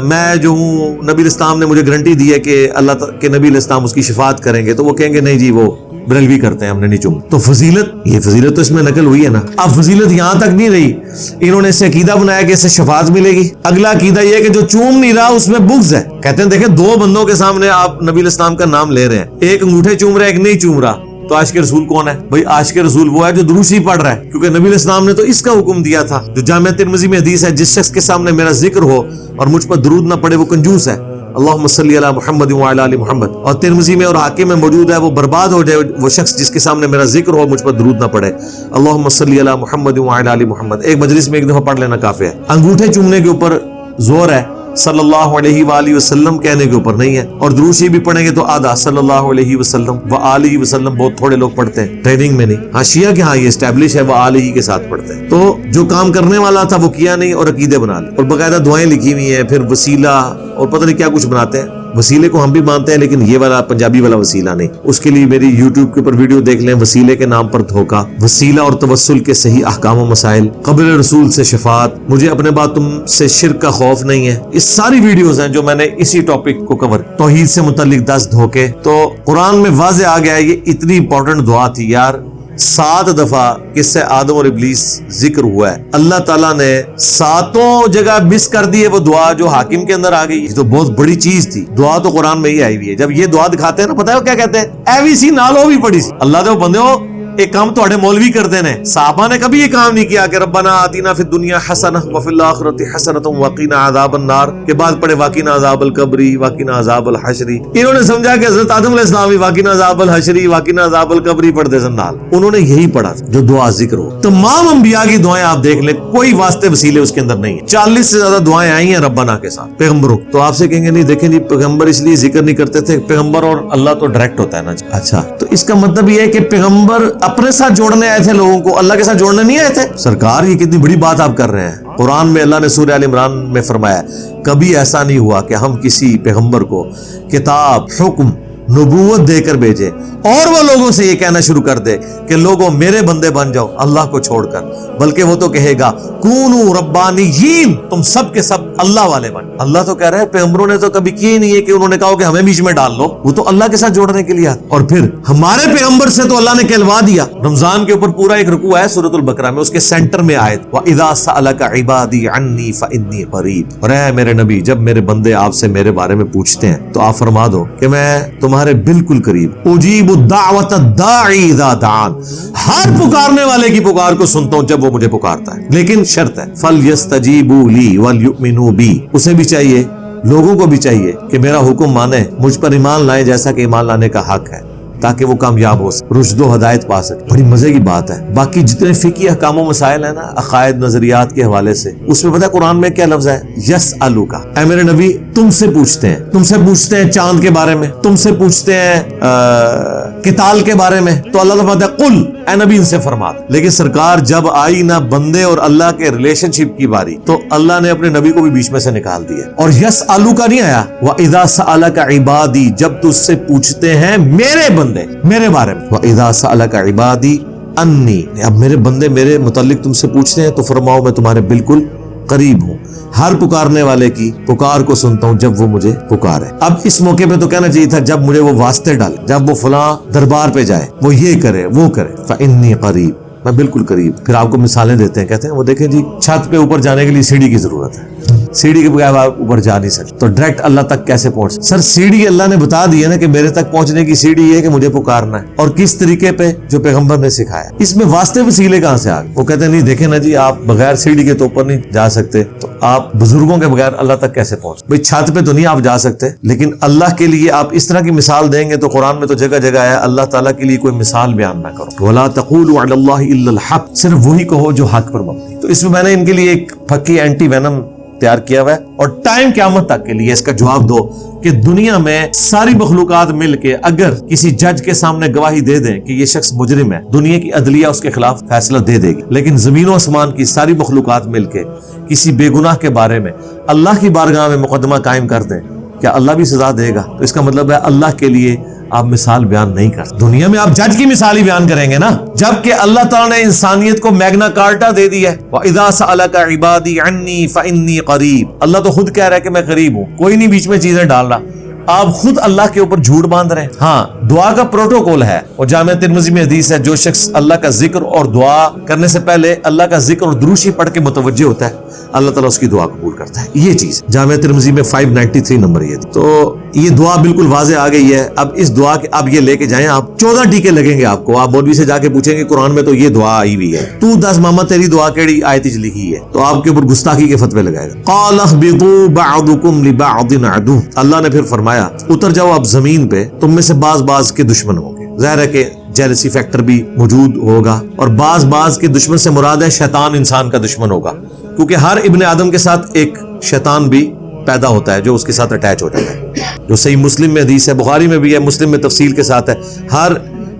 میں جو ہوں نبی علیہ السلام نے مجھے گارنٹی دی ہے کہ اللہ کے نبی علیہ السلام اس کی شفاعت کریں گے, تو وہ کہیں گے نہیں جی وہ بریلوی کرتے ہیں, ہم نے نہیں چوم. تو فضیلت, یہ فضیلت تو اس میں نقل ہوئی ہے نا. اب فضیلت یہاں تک نہیں رہی, انہوں نے اسے عقیدہ بنایا کہ اس سے شفاعت ملے گی. اگلا عقیدہ یہ کہ جو چوم نہیں رہا اس میں بغض ہے. کہتے ہیں دیکھیں دو بندوں کے سامنے آپ نبی علیہ السلام کا نام لے رہے ہیں, ایک انگوٹھے چوم رہا ہے ایک نہیں چوم رہا, تو عاشق رسول کون ہے بھائی؟ عاشق رسول وہ ہے جو درود شریف پڑھ رہا ہے, کیونکہ نبی علیہ السلام نے تو اس کا حکم دیا تھا. جو جامع ترمذی میں حدیث ہے, جس شخص کے سامنے میرا ذکر ہو اور مجھ پر درود نہ پڑے وہ کنجوس ہے. اللہم صلی علی محمد وعلی آل محمد. اور ترمذی میں اور حاکم میں موجود ہے وہ برباد ہو جائے وہ شخص جس کے سامنے میرا ذکر ہو مجھ پر درود نہ پڑے. اللہم صلی علی محمد وعلی آل محمد. ایک مجلس میں ایک دفعہ پڑھ لینا کافی ہے. انگوٹھے چومنے کے اوپر زور ہے, صلی اللہ علیہ وآلہ وسلم کہنے کے اوپر نہیں ہے. اور درود شریف بھی پڑھیں گے تو آدھا صلی اللہ علیہ وسلم وآلہ وسلم بہت تھوڑے لوگ پڑھتے ہیں, ٹریننگ میں نہیں. ہاں شیعہ کے ہاں یہ اسٹیبلش ہے وآلہ کے ساتھ پڑھتے ہیں. تو جو کام کرنے والا تھا وہ کیا نہیں اور عقیدے بنا لے, اور باقاعدہ دعائیں لکھی ہوئی ہیں, پھر وسیلہ اور پتہ نہیں کیا کچھ بناتے ہیں. وسیلے کو ہم بھی مانتے ہیں لیکن یہ والا پنجابی والا وسیلہ نہیں. اس کے لیے میری یوٹیوب کے اوپر ویڈیو دیکھ لیں, وسیلے کے نام پر دھوکہ, وسیلہ اور توسل کے صحیح احکام و مسائل, قبر رسول سے شفاعت, مجھے اپنے بعد تم سے شرک کا خوف نہیں ہے. اس ساری ویڈیوز ہیں جو میں نے اسی ٹاپک کو کور, توحید سے متعلق 10 دھوکے. تو قرآن میں واضح آ گیا ہے, یہ اتنی امپورٹنٹ دعا تھی یار. 7 دفعہ قصہ آدم اور ابلیس ذکر ہوا ہے. اللہ تعالیٰ نے 7 جگہ مس کر دی ہے وہ دعا جو حاکم کے اندر آ گئی. یہ تو بہت بڑی چیز تھی. دعا تو قرآن میں ہی آئی ہوئی ہے. جب یہ دعا دکھاتے ہیں نا, پتہ ہے وہ کیا کہتے ہیں, ایوی سی نالو بھی پڑی سی. اللہ دے بندے ہو, ایک کام تو مولوی کرتے ہیں. صحابہ نے کبھی یہ کام نہیں کیا کہ ربنا آتینا فی الدنیا حسنہ وفی الآخرۃ حسنۃ وقنا عذاب النار کے بعد پڑھے وقنا عذاب القبر وقنا عذاب الحشر. انہوں نے سمجھا کہ حضرت آدم علیہ السلام وقنا عذاب الحشر وقنا عذاب القبر پڑھتے سن. انہوں نے یہی پڑھا جو دعا ذکر ہو. تمام انبیاء کی دعائیں آپ دیکھ لیں, کوئی واسطے وسیلے اس کے اندر نہیں ہیں. 40 سے زیادہ دعائیں آئی ہیں ربنا کے ساتھ پیغمبروں. تو آپ سے کہیں گے نہیں دیکھیں جی پیغمبر اس لیے ذکر نہیں کرتے تھے, پیغمبر اور اللہ تو ڈائریکٹ ہوتا ہے نا. اچھا, تو اس کا مطلب یہ ہے کہ پیغمبر اپنے ساتھ جوڑنے آئے تھے لوگوں کو, اللہ کے ساتھ جوڑنے نہیں آئے تھے. سرکار یہ کتنی بڑی بات آپ کر رہے ہیں. قرآن میں اللہ نے سورہ آل عمران میں فرمایا کبھی ایسا نہیں ہوا کہ ہم کسی پیغمبر کو کتاب, حکم, نبوت دے کر بھیجے اور وہ لوگوں سے یہ کہنا شروع کر دے کہ لوگوں میرے بندے بن جاؤ اللہ کو چھوڑ کر, بلکہ وہ تو کہے گا کونو ربانیین, تم سب کے سب اللہ والے بن. اللہ تو کہہ رہے ہیں پیغمبروں نے تو کبھی کیا ہی نہیں ہے کہ انہوں نے کہا کہ ہمیں بیچ میں ڈال لو. وہ تو اللہ کے ساتھ جوڑنے کے لیے. اور پھر ہمارے پیغمبر سے تو اللہ نے کہلوا دیا. رمضان کے اوپر پورا ایک رکوع ہے سورۃ البقرہ میں, اس کے سینٹر میں آیت وَإِذَا سَأَلَكَ عِبَادِي عَنِّي فَإِنِّي قَرِيبٌ. اور اے میرے نبی, جب میرے بندے آپ سے میرے بارے میں پوچھتے ہیں تو آپ فرما دو کہ میں تمہارے بالکل قریب. اجیب الدعوۃ الداعی اذا دعان, ہر پکارنے والے کی پکار کو سنتا ہوں جب وہ مجھے پکارتا ہے. لیکن شرط ہے فَلْيَسْتَجِيبُوا لِي وَلْيُؤْمِنُوا بِي. اسے بھی چاہیے, لوگوں کو بھی چاہیے کہ میرا حکم مانے, مجھ پر ایمان لائیں جیسا کہ ایمان لانے کا حق ہے, تاکہ وہ کامیاب ہو سکے, رشد و ہدایت پا سکے. بڑی مزے کی بات ہے. باقی جتنے فقہی احکام و مسائل ہیں نا عقائد نظریات کے حوالے سے, اس میں پتہ ہے قرآن میں کیا لفظ ہے, یسألوک. اے میرے نبی تم سے پوچھتے ہیں, تم سے پوچھتے ہیں چاند کے بارے میں, تم سے پوچھتے ہیں قتال کے بارے میں. تو اللہ تعالیٰ قل, اے نبی ان سے فرما. لیکن سرکار جب آئی نہ بندے اور اللہ کے ریلیشن شپ کی باری, تو اللہ نے اپنے نبی کو بھی بیچ میں سے نکال دیا. اور یسألوک نہیں آیا, وَإِذَا سَأَلَكَ عِبَادِي, جب تجھ سے پوچھتے ہیں میرے بندے میرے بارے میں. وَإِذَا سَأَلَكَ عِبَادِي أَنِّي, اب میرے بندے میرے متعلق تم سے پوچھتے ہیں تو فرماؤ میں تمہارے بالکل قریب ہوں, ہر پکارنے والے کی پکار کو سنتا ہوں جب وہ مجھے پکارے. اب اس موقع پہ تو کہنا چاہیے تھا جب مجھے وہ واسطے ڈالے, جب وہ فلاں دربار پہ جائے, وہ یہ کرے وہ کرے. فإنی قریب, میں بالکل قریب. پھر آپ کو مثالیں دیتے ہیں, کہتے ہیں وہ دیکھیں جی چھت پہ اوپر جانے کے لیے سیڑھی کی ضرورت ہے, سیڑھی کے بغیر آپ اوپر جا نہیں سکتے, تو ڈائریکٹ اللہ تک کیسے پہنچ. سر سیڑھی اللہ نے بتا دی ہے نا کہ میرے تک پہنچنے کی سیڑھی یہ ہے کہ مجھے پکارنا ہے, اور کس طریقے پہ, جو پیغمبر نے سکھایا. اس میں واسطے وسیلے کہاں سے آ گئے. وہ کہتے ہیں نہیں دیکھیں نا جی آپ بغیر سیڑھی کے تو اوپر نہیں جا سکتے, تو آپ بزرگوں کے بغیر اللہ تک کیسے پہنچ. بھئی چھت پہ تو نہیں آپ جا سکتے, لیکن اللہ کے لیے آپ اس طرح کی مثال دیں گے تو قرآن میں تو جگہ جگہ ہے اللہ تعالیٰ کے لیے کوئی مثال بیان نہ کرو. وَلَا تَقُولُوا عَلَى اللَّهِ إِلَّا الْحَقَّ, صرف وہی کہو جو حق پر مبنی. تو اس میں نے ان کے لیے ایک پھکی اینٹی وینم تیار کیا ہوا ہے, اور ٹائم قیامت تک کے لیے اس کا جواب دو کہ دنیا میں ساری مخلوقات مل کے اگر کسی جج کے سامنے گواہی دے دیں کہ یہ شخص مجرم ہے, دنیا کی عدلیہ اس کے خلاف فیصلہ دے دے گی. لیکن زمین و آسمان کی ساری مخلوقات مل کے کسی بے گناہ کے بارے میں اللہ کی بارگاہ میں مقدمہ قائم کر دیں, کیا اللہ بھی سزا دے گا؟ تو اس کا مطلب ہے اللہ کے لیے آپ مثال بیان نہیں کرتے. دنیا میں آپ جج کی مثال ہی بیان کریں گے نا, جبکہ اللہ تعالیٰ نے انسانیت کو میگنا کارٹا دے دی ہے. وَإِذَا سَأَلَكَ عِبَادِي عَنِّي فَإِنِّي قَرِيبٌ. اللہ تو خود کہہ رہا ہے کہ میں قریب ہوں, کوئی نہیں بیچ میں چیزیں ڈال رہا. آپ خود اللہ کے اوپر جھوٹ باندھ رہے ہیں. ہاں دعا کا پروٹوکول ہے, اور جامع ترمذی میں حدیث ہے جو شخص اللہ کا ذکر اور دعا کرنے سے پہلے اللہ کا ذکر اور دروشی پڑھ کے متوجہ ہوتا ہے, اللہ تعالیٰ اس کی دعا قبول کرتا ہے. یہ چیز جامع ترمذی میں 593 نمبر یہ. تو یہ دعا بالکل واضح آ گئی ہے. اب اس دعا کے اب یہ لے کے جائیں آپ, 14 ٹیکے لگیں گے آپ کو. آپ مولوی سے جا کے پوچھیں گے قرآن میں تو یہ دعا آئی ہوئی ہے, تو دس ماما تیری دعا کیڑی آیت وچ لکھی ہے, تو آپ کے اوپر گستاخی کے فتوے لگائے گا. قال اهبطوا بعضكم لبعض عدو. اللہ نے پھر فرمایا اتر جاؤ اب زمین پہ, تم میں سے بعض کے دشمن ہوں گے. ظاہر ہے کہ جیلسی فیکٹر بھی موجود ہوگا, اور بعض کے دشمن سے مراد ہے شیطان انسان کا دشمن ہوگا, کیونکہ ہر ابن آدم کے ساتھ ایک شیطان بھی پیدا ہوتا ہے جو اس کے ساتھ اٹیچ ہو جاتا ہے, جو صحیح مسلم میں حدیث ہے, بخاری میں بھی ہے, مسلم میں تفصیل کے ساتھ ہے. ہر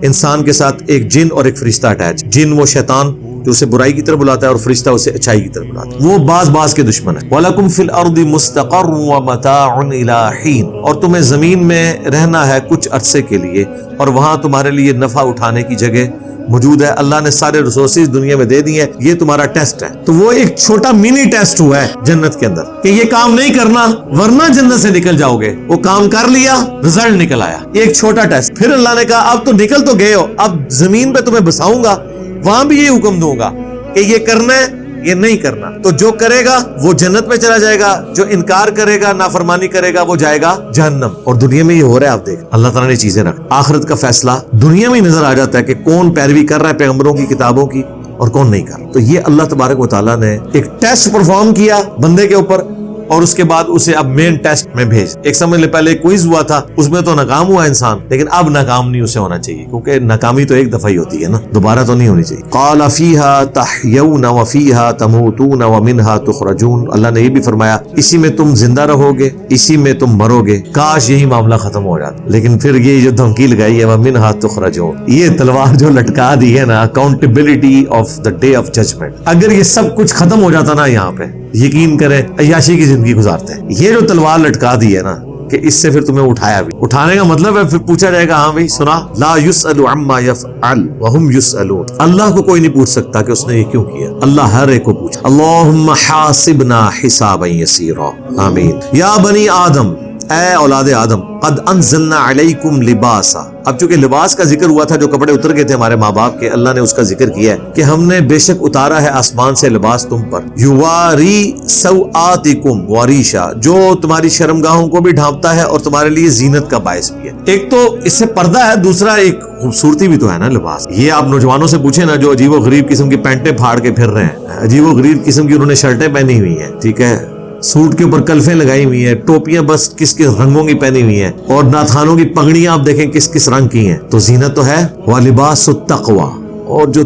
انسان کے ساتھ ایک جن اور ایک فرشتہ اٹیچ. جن وہ شیطان جو اسے برائی کی طرف بلاتا ہے اور فرشتہ اسے اچھائی کی طرف بلاتا ہے، وہ بعض کے دشمن ہے۔ وَلَكُمْ فِي الْأَرْضِ مُسْتَقَرٌّ وَمَتَاعٌ إِلَىٰ حِينٍ، اور تمہیں زمین میں رہنا ہے کچھ عرصے کے لیے اور وہاں تمہارے لیے نفع اٹھانے کی جگہ موجود ہے۔ اللہ نے سارے ریسورسز دنیا میں دے دی ہیں، یہ تمہارا ٹیسٹ ہے۔ تو وہ ایک چھوٹا منی ٹیسٹ ہوا ہے جنت کے اندر کہ یہ کام نہیں کرنا ورنہ جنت سے نکل جاؤ گے، وہ کام کر لیا، رزلٹ نکل آیا، ایک چھوٹا ٹیسٹ۔ پھر اللہ نے کہا اب تو نکل تو گئے ہو، اب زمین پہ تمہیں بساؤں گا، وہاں بھی یہ حکم دوں گا کہ یہ کرنا ہے یہ نہیں کرنا، تو جو کرے گا وہ جنت میں چلا جائے گا، جو انکار کرے گا نافرمانی کرے گا وہ جائے گا جہنم۔ اور دنیا میں یہ ہو رہا ہے، آپ دیکھ اللہ تعالیٰ نے چیزیں رکھ، آخرت کا فیصلہ دنیا میں نظر آ جاتا ہے کہ کون پیروی کر رہا ہے پیغمبروں کی کتابوں کی اور کون نہیں کر رہا۔ تو یہ اللہ تبارک و تعالیٰ نے ایک ٹیسٹ پرفارم کیا بندے کے اوپر اور اس کے بعد اسے اب مین ٹیسٹ میں بھیج۔ ایک سمجھ لے پہلے کوئز ہوا تھا، اس میں تو ناکام ہوا انسان، لیکن اب ناکام نہیں اسے ہونا چاہیے، کیونکہ ناکامی تو ایک دفعہ ہی ہوتی ہے نا، دوبارہ تو نہیں ہونی چاہیے۔ قال فیہا تحیون وفیہا تموتون ومنہا تخرجون، اللہ نے یہ بھی فرمایا اسی میں تم زندہ رہو گے، اسی میں تم مرو گے۔ کاش یہی معاملہ ختم ہو جاتا، لیکن پھر یہ جو دھمکی لگائی ہے ومنہا تخرجون، یہ تلوار جو لٹکا دی ہے نا، accountability of the day of judgment, اگر یہ سب کچھ ختم ہو جاتا نا یہاں پہ، یقین کریں عیاشی کی زندگی گزارتے ہیں۔ یہ جو تلوار لٹکا دی ہے نا کہ اس سے پھر تمہیں اٹھایا بھی، اٹھانے کا مطلب ہے پھر پوچھا جائے گا، ہاں بھائی سنا، لا یسأل عما یفعل وهم یسألون، اللہ کو کوئی نہیں پوچھ سکتا کہ اس نے یہ کیوں کیا، اللہ ہر ایک کو پوچھا۔ اللہم حاسبنا حسابا یسیرا، آمین۔ یا بنی آدم، اے اولاد آدم، قد انزلنا علیکم لباسا، اب چونکہ لباس کا ذکر ہوا تھا، جو کپڑے اتر گئے تھے ہمارے ماں باپ کے، اللہ نے اس کا ذکر کیا ہے کہ ہم نے بے شک اتارا ہے آسمان سے لباس تم پر، یواری سوآتکم وریشا، جو تمہاری شرمگاہوں کو بھی ڈھانپتا ہے اور تمہارے لیے زینت کا باعث بھی ہے۔ ایک تو اس سے پردہ ہے، دوسرا ایک خوبصورتی بھی تو ہے نا لباس۔ یہ آپ نوجوانوں سے پوچھیں نا جو عجیب و غریب قسم کی پینٹیں پھاڑ کے پھر رہے ہیں، عجیب و غریب قسم کی انہوں نے شرٹیں پہنی ہوئی ہیں، ٹھیک ہے، سوٹ کے اوپر کلفیں لگائی ہوئی ہیں، ٹوپیاں بس کس کس رنگوں کی پہنی ہوئی ہیں، اور ناتھانوں کی پگڑیاں آپ دیکھیں کس کس رنگ کی ہیں، تو زینت تو ہے۔ وَلِبَاسُ التَّقْوَى، اور جو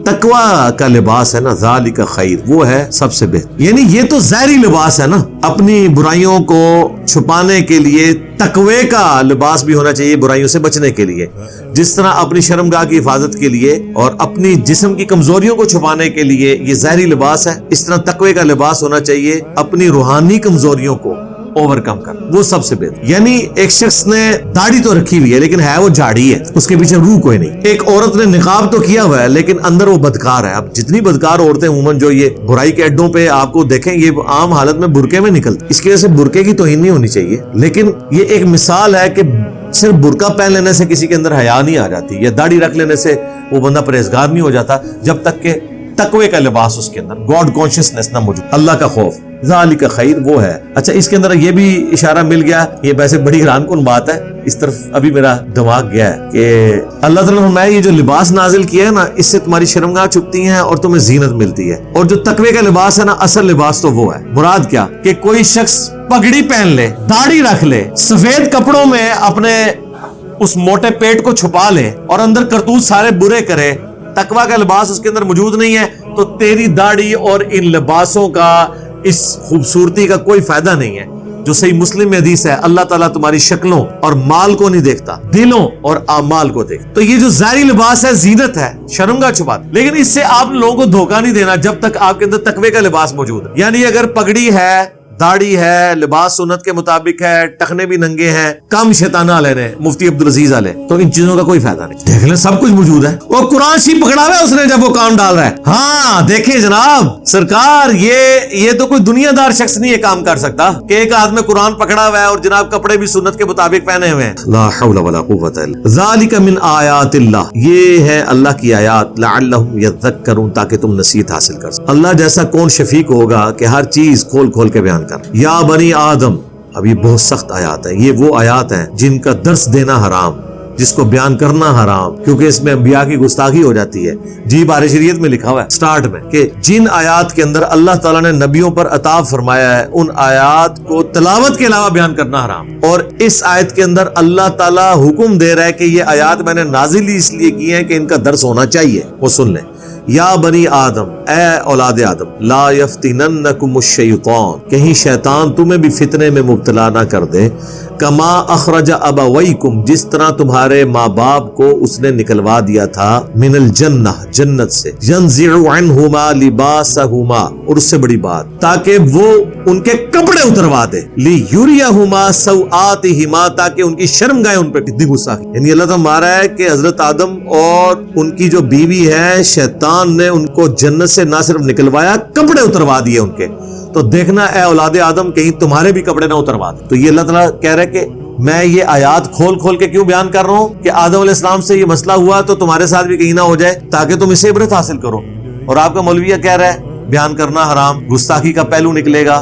تقوی کا لباس ہے نا، ذالک خیر، وہ ہے سب سے بہتر۔ یعنی یہ تو ظاہری لباس ہے نا، اپنی برائیوں کو چھپانے کے لیے تقوی کا لباس بھی ہونا چاہیے، برائیوں سے بچنے کے لیے، جس طرح اپنی شرمگاہ کی حفاظت کے لیے اور اپنی جسم کی کمزوریوں کو چھپانے کے لیے یہ ظاہری لباس ہے، اس طرح تقوی کا لباس ہونا چاہیے اپنی روحانی کمزوریوں کو اوور کم کر، وہ سب سے بہتر۔ یعنی ایک شخص نے داڑھی تو رکھی ہوئی ہے لیکن ہے وہ جھاڑی ہے، اس کے پیچھے روح کوئی نہیں۔ ایک عورت نے نقاب تو کیا ہوا ہے لیکن اندر وہ بدکار ہے۔ اب جتنی بدکار عورتیں عموماً جو یہ برائی کے اڈوں پہ آپ کو دیکھیں، یہ عام حالت میں برقعے میں نکلتی، اس کی وجہ سے برقعے کی توہین نہیں ہونی چاہیے، لیکن یہ ایک مثال ہے کہ صرف برقع پہن لینے سے کسی کے اندر حیا نہیں آ جاتی، یا داڑھی رکھ لینے سے وہ بندہ پرہیزگار نہیں ہو جاتا، جب تک کہ تقوی کا لباس اس کے اندر، گاڈ کانشیسنس نہ موجود، اللہ کا خوف، ذالک خیر، وہ ہے۔ اچھا، اس کے اندر یہ بھی اشارہ مل گیا، یہ ویسے بڑی حیران کن بات ہے، اس طرف ابھی میرا دماغ گیا ہے کہ اللہ تعالیٰ نے فرمایا یہ جو لباس نازل کیا ہے نا، اس سے تمہاری شرمگاہ چھپتی ہیں اور تمہیں زینت ملتی ہے، اور جو تقوی کا لباس ہے نا، اصل لباس تو وہ ہے۔ مراد کیا کہ کوئی شخص پگڑی پہن لے، داڑھی رکھ لے، سفید کپڑوں میں اپنے اس موٹے پیٹ کو چھپا لے اور اندر کرتوت سارے برے کرے، تقوی کا لباس اس کے اندر موجود نہیں ہے، تو تیری داڑھی اور ان لباسوں کا، اس خوبصورتی کا کوئی فائدہ نہیں ہے۔ جو صحیح مسلم میں حدیث ہے، اللہ تعالیٰ تمہاری شکلوں اور مال کو نہیں دیکھتا، دلوں اور اعمال کو دیکھتا۔ تو یہ جو ظاہری لباس ہے زینت ہے، شرمگاہ چھپاتا، لیکن اس سے آپ لوگوں کو دھوکہ نہیں دینا جب تک آپ کے اندر تقوی کا لباس موجود ہے۔ یعنی اگر پگڑی ہے، داڑھی ہے، لباس سنت کے مطابق ہے، ٹخنے بھی ننگے ہیں، کم شیطانہ علیہ نے، مفتی عبدالعزیز علیہ، تو ان چیزوں کا کوئی فائدہ نہیں۔ دیکھ لیں سب کچھ موجود ہے، وہ قرآن شریف پکڑا ہوا ہے اس نے جب وہ کام ڈال رہا ہے۔ ہاں دیکھیں جناب سرکار، یہ تو کوئی دنیا دار شخص نہیں یہ کام کر سکتا کہ ایک ہاتھ میں قرآن پکڑا ہوا ہے اور جناب کپڑے بھی سنت کے مطابق پہنے ہوئے ہیں۔ لا حول ولا قوت الا ذالک من آیات اللہ، یہ ہے اللہ کی آیات، لعلہم یذکرون، تاکہ تم نصیحت حاصل کر سکو۔ اللہ جیسا کون شفیق ہوگا کہ ہر چیز کھول کھول کے بیان کر۔ یا بنی آدم، اب یہ بہت سخت آیات ہیں، یہ وہ آیات ہیں جن کا درس دینا حرام، جس کو بیان کرنا حرام، کیونکہ اس میں انبیاء کی گستاخی ہو جاتی ہے۔ جی بارِ شریعت میں لکھا ہوا ہے سٹارٹ میں کہ جن آیات کے اندر اللہ تعالیٰ نے نبیوں پر عطا فرمایا ہے، ان آیات کو تلاوت کے علاوہ بیان کرنا حرام۔ اور اس آیت کے اندر اللہ تعالیٰ حکم دے رہا ہے کہ یہ آیات میں نے نازل ہی اس لیے کی ہیں کہ ان کا درس ہونا چاہیے، وہ سن لیں۔ یا بنی آدم، اے اولاد آدم، لا یفتننکم الشیطان، کہیں شیطان تمہیں بھی فتنے میں مبتلا نہ کر دے، کما اخرج ابویکم، جس طرح تمہارے ماں باپ کو اس نے نکلوا دیا تھا من الجنہ، جنت سے، ینزع عنہما لباسہما، اور اس سے بڑی بات تاکہ وہ ان کے کپڑے اتروا دے، لیریہما سوآتہما، تاکہ ان کی شرمگاہیں ان پہ، کتنی گستاخی، یعنی اللہ تعالیٰ مارا ہے کہ حضرت آدم اور ان کی جو بیوی ہے شیطان نے ان کو جنت سے نہ صرف نکلوایا، کپڑے اتروا دیے ان کے، تو دیکھنا اے اولاد آدم کہیں تمہارے بھی کپڑے نہ اتروا دیں۔ تو یہ اللہ تعالیٰ کہہ رہے کہ میں یہ آیات کھول کھول کے کیوں بیان کر رہا ہوں کہ آدم علیہ السلام سے یہ مسئلہ ہوا تو تمہارے ساتھ بھی کہیں نہ ہو جائے، تاکہ تم اس سے عبرت حاصل کرو۔ اور آپ کا مولویہ کہہ رہا ہے بیان کرنا حرام، گستاخی کا پہلو نکلے گا۔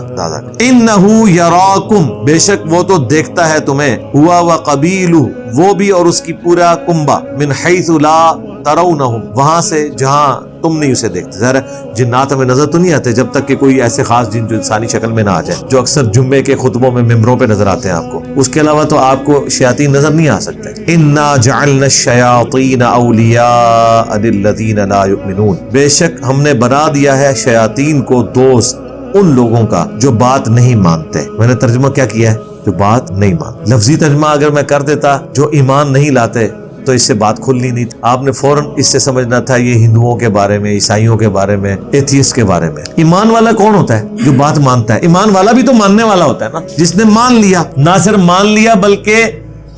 انہو یراکم، بے شک وہ تو دیکھتا ہے تمہیں، ہوا وقبیلہ، وہ بھی اور اس کی پورا کنبہ، من حیث لا ترونہم، وہاں سے جہاں تم نہیں اسے دیکھتے۔ ظاہر ہے جنات ہمیں نظر تو نہیں آتے جب تک کہ کوئی ایسے خاص جن جو انسانی شکل میں نہ آ جائے، جو اکثر جمعے کے خطبوں میں ممبروں پہ نظر آتے ہیں آپ کو، اس کے علاوہ تو آپ کو شیاطین نظر نہیں آ سکتے۔ انا جعلنا الشیاطین اولیاء للذین لا یؤمنون، بے شک ہم نے بنا دیا ہے شیاطین کو دوست ان لوگوں کا جو بات نہیں مانتے۔ میں نے ترجمہ کیا کیا ہے؟ جو بات نہیں مانتے۔ لفظی ترجمہ اگر میں کر دیتا جو ایمان نہیں لاتے تو اس سے بات کھلنی نہیں تھی، آپ نے فوراً اس سے سمجھنا تھا یہ ہندوؤں کے بارے میں، عیسائیوں کے بارے میں، ایتھیسٹ کے بارے میں۔ ایمان والا کون ہوتا ہے؟ جو بات مانتا ہے۔ ایمان والا بھی تو ماننے والا ہوتا ہے نا، جس نے مان لیا، نہ صرف مان لیا بلکہ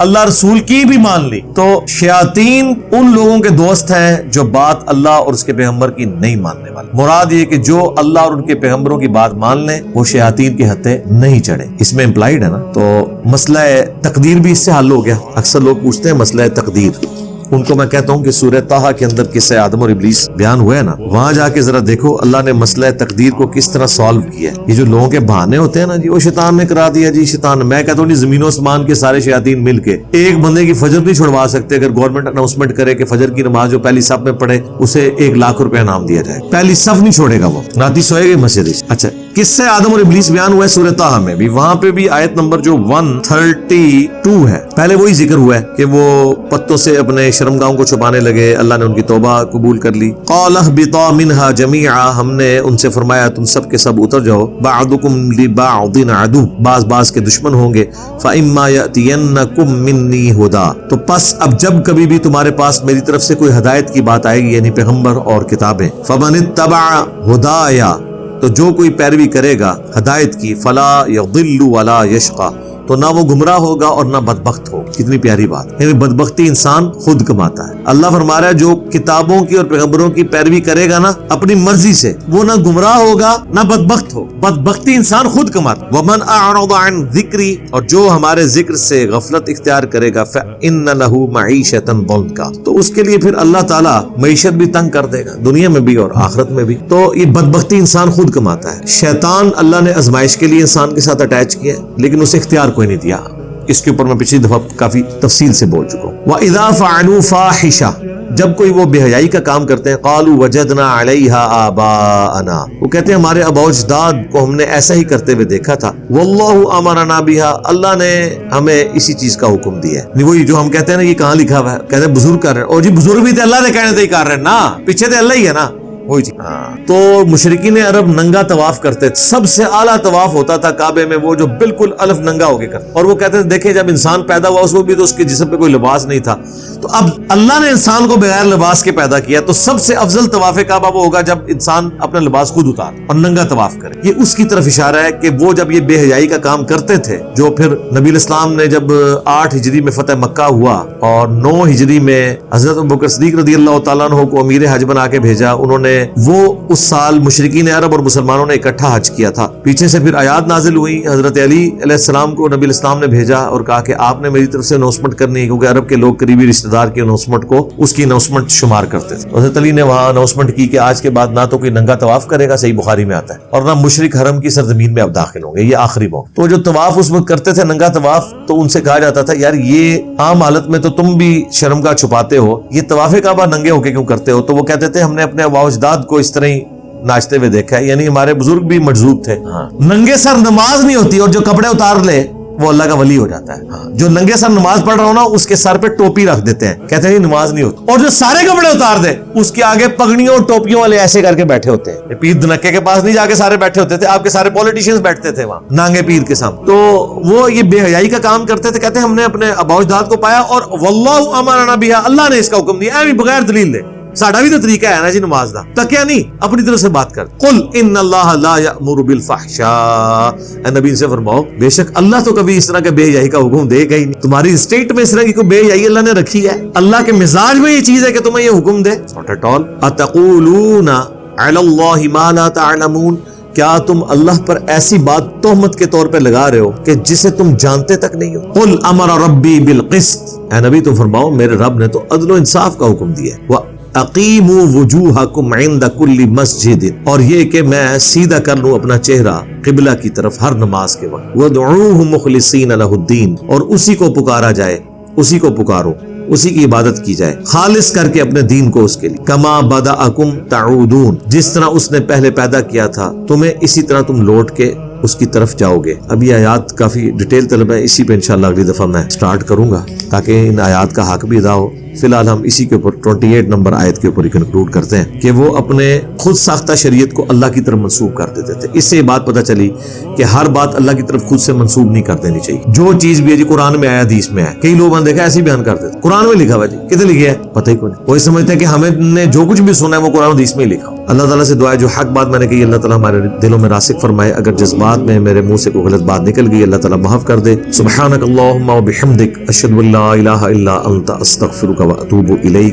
اللہ رسول کی بھی مان لی۔ تو شیاطین ان لوگوں کے دوست ہیں جو بات اللہ اور اس کے پیغمبر کی نہیں ماننے والے۔ مراد یہ کہ جو اللہ اور ان کے پیغمبروں کی بات مان لیں وہ شیاطین کے ہتھے نہیں چڑھے۔ اس میں امپلائیڈ ہے نا، تو مسئلہ تقدیر بھی اس سے حل ہو گیا۔ اکثر لوگ پوچھتے ہیں مسئلہ تقدیر، ان کو میں کہتا ہوں کہ سورہ طٰہٰ کے اندر قصہ آدم اور ابلیس بیان ہوا ہے نا، وہاں جا کے ذرا دیکھو اللہ نے مسئلہ تقدیر کو کس طرح سالو کیا ہے۔ یہ جو لوگوں کے بہانے ہوتے ہیں نا، جی وہ شیطان نے کرا دیا، جی شیطان، میں کہتا ہوں جی زمین و آسمان کے سارے شیاطین مل کے ایک بندے کی فجر نہیں چھڑوا سکتے۔ اگر گورنمنٹ اناؤنسمنٹ کرے کہ فجر کی نماز جو پہلی صف میں پڑھے اسے 1 لاکھ روپے انعام دیا جائے، پہلی صف نہیں چھوڑے گا وہ، رات ہی سوئے گا مسجد۔ اچھا، قصہ آدم اور ابلیس بیان ہوا ہے سورہ طٰہٰ میں بھی، وہاں پہ بھی آیت نمبر جو 132 ہے، پہلے وہی ذکر ہوا ہے کہ وہ پتوں سے اپنے شرمگاہوں کو چھپانے لگے، اللہ نے ان کی توبہ قبول کر لی۔ قال اهبطوا منها جميعا، ہم نے ان سے فرمایا تم سب کے سب اتر جاؤ، بعضکم لبعض عدو، بعض کے دشمن ہوں گے، فاما یاتینکم منی ھدی، تو پس اب جب کبھی بھی تمہارے پاس میری طرف سے کوئی ہدایت کی بات آئے گی، یعنی پیغمبر اور کتابیں، فمن اتبع ھدایا، تو جو کوئی پیروی کرے گا ہدایت کی، فلا یضل ولا یشقی، تو نہ وہ گمراہ ہوگا اور نہ بدبخت ہوگا۔ کتنی پیاری بات، یعنی بدبختی انسان خود کماتا ہے۔ اللہ فرما رہا ہے جو کتابوں کی اور پیغمبروں کی پیروی کرے گا نا اپنی مرضی سے، وہ نہ گمراہ ہوگا نہ بدبخت ہو، بدبختی انسان خود کماتا ہے۔ ومن اعرض عن ذکری، اور جو ہمارے ذکر سے غفلت اختیار کرے گا، فان له معیشۃ ضنکا، تو اس کے لیے پھر اللہ تعالیٰ معیشت بھی تنگ کر دے گا، دنیا میں بھی اور آخرت میں بھی۔ تو یہ بدبختی انسان خود کماتا ہے۔ شیطان اللہ نے آزمائش کے لیے انسان کے ساتھ اٹیچ کیا ہے، لیکن اسے اختیار کوئی نہیں دیا۔ اس کے اوپر میں پچھلی دفعہ کافی تفصیل سے بول چکا ہوں۔ وَإِذَا فَعَلُوا فَاحِشَةً، جب کوئی وہ بے حیائی کا کام کرتے ہیں، قَالُوا وَجَدْنَا عَلَيْهَا آبَاءَنَا، وہ کہتے ہیں ہمارے آباء و اجداد کو ہم نے ایسا ہی کرتے ہوئے دیکھا تھا، وَاللَّهُ أَمَرَنَا بِهَا، اللہ نے ہمیں اسی چیز کا حکم دیا ہے۔ وہی جو ہم کہتے ہیں نا یہ کہاں لکھا ہوا ہے، کہتے ہیں بزرگ کر رہے ہیں، اور جی بزرگ بھی تو اللہ نے کہنے تھے ہی کر رہے ہیں نا، پیچھے تو اللہ ہی ہے نا، وہی چیز۔ تو مشرکین عرب ننگا طواف کرتے تھے، سب سے اعلیٰ طواف ہوتا تھا کعبے میں وہ جو بالکل الف ننگا ہو کے کرتے، اور وہ کہتے تھے دیکھیں جب انسان پیدا ہوا اس وقت بھی تو اس کے جسم پہ کوئی لباس نہیں تھا، تو اب اللہ نے انسان کو بغیر لباس کے پیدا کیا، تو سب سے افضل طواف کعبہ وہ ہوگا جب انسان اپنا لباس خود اتار اور ننگا طواف کرے۔ یہ اس کی طرف اشارہ ہے کہ وہ جب یہ بے حیائی کا کام کرتے تھے، جو پھر نبی الاسلام نے جب 8 ہجری میں فتح مکہ ہوا اور 9 ہجری میں حضرت ابوبکر صدیق رضی اللہ تعالیٰ عنہ کو امیر حج بنا کے بھیجا، انہوں نے وہ اس سال مشرکین عرب اور مسلمانوں نے اکٹھا حج کیا تھا۔ پیچھے سے پھر آیات نازل ہوئی، حضرت علی علیہ السلام کو نبی الاسلام نے بھیجا اور کہا کہ آپ نے میری طرف سے اناؤنسمنٹ کرنی ہے، کیونکہ عرب کے لوگ قریبی رشتہ دار کی اناؤنسمنٹ کو اس کی اناؤنسمنٹ شمار کرتے تھے۔ حضرت علی نے وہاں اناؤنسمنٹ کی کہ آج کے بعد نہ تو کوئی ننگا طواف کرے گا، صحیح بخاری میں آتا ہے، اور نہ مشرک حرم کی سرزمین میں اب داخل ہوں گے، یہ آخری موقع۔ تو جو طواف اس وقت کرتے تھے ننگا طواف، تو ان سے کہا جاتا تھا یار یہ عام حالت میں تو تم بھی شرمگاہ چھپاتے ہو، یہ طواف کعبہ ننگے ہو کے کیوں کرتے ہو؟ تو وہ کہتے تھے ہم نے اپنے آباء و اجداد کو اس طرح ہی ناچتے ہوئے دیکھا ہے، یعنی ہمارے بزرگ بھی مجذوب تھے۔ ننگے سر نماز نہیں ہوتی، اور جو کپڑے اتار لے وہ اللہ کا ولی ہو جاتا ہے. جو ننگے سر نماز پڑھ رہا ہو نا اس کے سر پہ ٹوپی رکھ دیتے ہیں, کہتے ہیں یہ نماز نہیں ہوتی, اور جو سارے کپڑے اتار دے اس کے آگے پگڑیوں اور ٹوپیوں والے ایسے کر کے بیٹھے ہوتے ہیں. پیر دنکے کے پاس نہیں جا کے سارے بیٹھے ہوتے تھے, آپ کے سارے پولیٹیشینز بیٹھتے تھے وہاں نانگے پیر کے سامنے. تو وہ یہ بے حیائی کا کام کرتے تھے. کہتے ہیں ہم نے اپنے آباء و اجداد کو پایا اور واللہ امرنا بہا, اللہ نے اس کا حکم دیا, ایویں بغیر دلیل دے. ساڈا بھی تو طریقہ ہے نا جی نماز دا, تکیا نہیں, اپنی طرف سے بات کر. قل ان اللہ لا یأمر بالفحشاء, اے نبی سے فرماؤ بے شک اللہ تو کبھی اس طرح کے بے حیائی کا حکم دے گا ہی نہیں. تمہاری اسٹیٹ میں اس طرح کی کوئی بے حیائی اللہ نے رکھی ہے؟ اللہ کے مزاج میں یہ چیز ہے کہ تمہیں یہ حکم دے؟ Not at all. اتقولون علی اللہ ما لا تعلمون, کیا تم اللہ پر ایسی بات تہمت کے طور پہ لگا رہے ہو کہ جسے تم جانتے تک نہیں ہو؟ قل امر ربی بالقسط, اے نبی تم فرماؤ میرے رب نے تو عدل و انصاف کا حکم دیا ہے. اقیموا وجوہکم عند کل مسجد, اور یہ کہ میں سیدھا کر لوں اپنا چہرہ قبلہ کی طرف ہر نماز کے وقت. وادعوہ مخلصین لہ الدین, اور اسی کو پکارا جائے, اسی کو پکارو, اسی کی عبادت کی جائے خالص کر کے اپنے دین کو اس کے لیے. کما بدأکم تعودون, جس طرح اس نے پہلے پیدا کیا تھا تمہیں اسی طرح تم لوٹ کے اس کی طرف جاؤ گے. اب یہ آیات کافی ڈیٹیل طلب ہے, اسی پہ انشاءاللہ اگلی دفعہ میں سٹارٹ کروں گا تاکہ ان آیات کا حق بھی ادا ہو. فی الحال ہم اسی کے اوپر 28 نمبر آیت کے اوپر کنکلوڈ کرتے ہیں کہ وہ اپنے خود ساختہ شریعت کو اللہ کی طرف منسوب کر دیتے تھے. اس سے یہ بات پتہ چلی کہ ہر بات اللہ کی طرف خود سے منسوب نہیں کر دینی چاہیے. جو چیز بھی ہے جی قرآن میں آیا, حدیث میں ہے, کئی لوگ نے دیکھا ایسے بیان کرتے تھے قرآن میں لکھا ہوا, جی کتنے لکھے ہے پتہ ہی کوئی نہیں. وہی سمجھتے ہیں کہ ہمیں نے جو کچھ بھی سنا ہے وہ قرآن حدیث میں ہی لکھا. اللہ تعالیٰ سے دعا ہے جو حق بات میں نے کہی اللہ تعالیٰ ہمارے دلوں میں راسخ فرمائے. اگر جذبات میں میرے منہ سے کوئی غلط بات نکل گئی اللہ تعالیٰ معاف کر دے. سبحانک اللہم و بحمدک اشہد ان لا الہ الا انت استغفرک و اتوب الیک.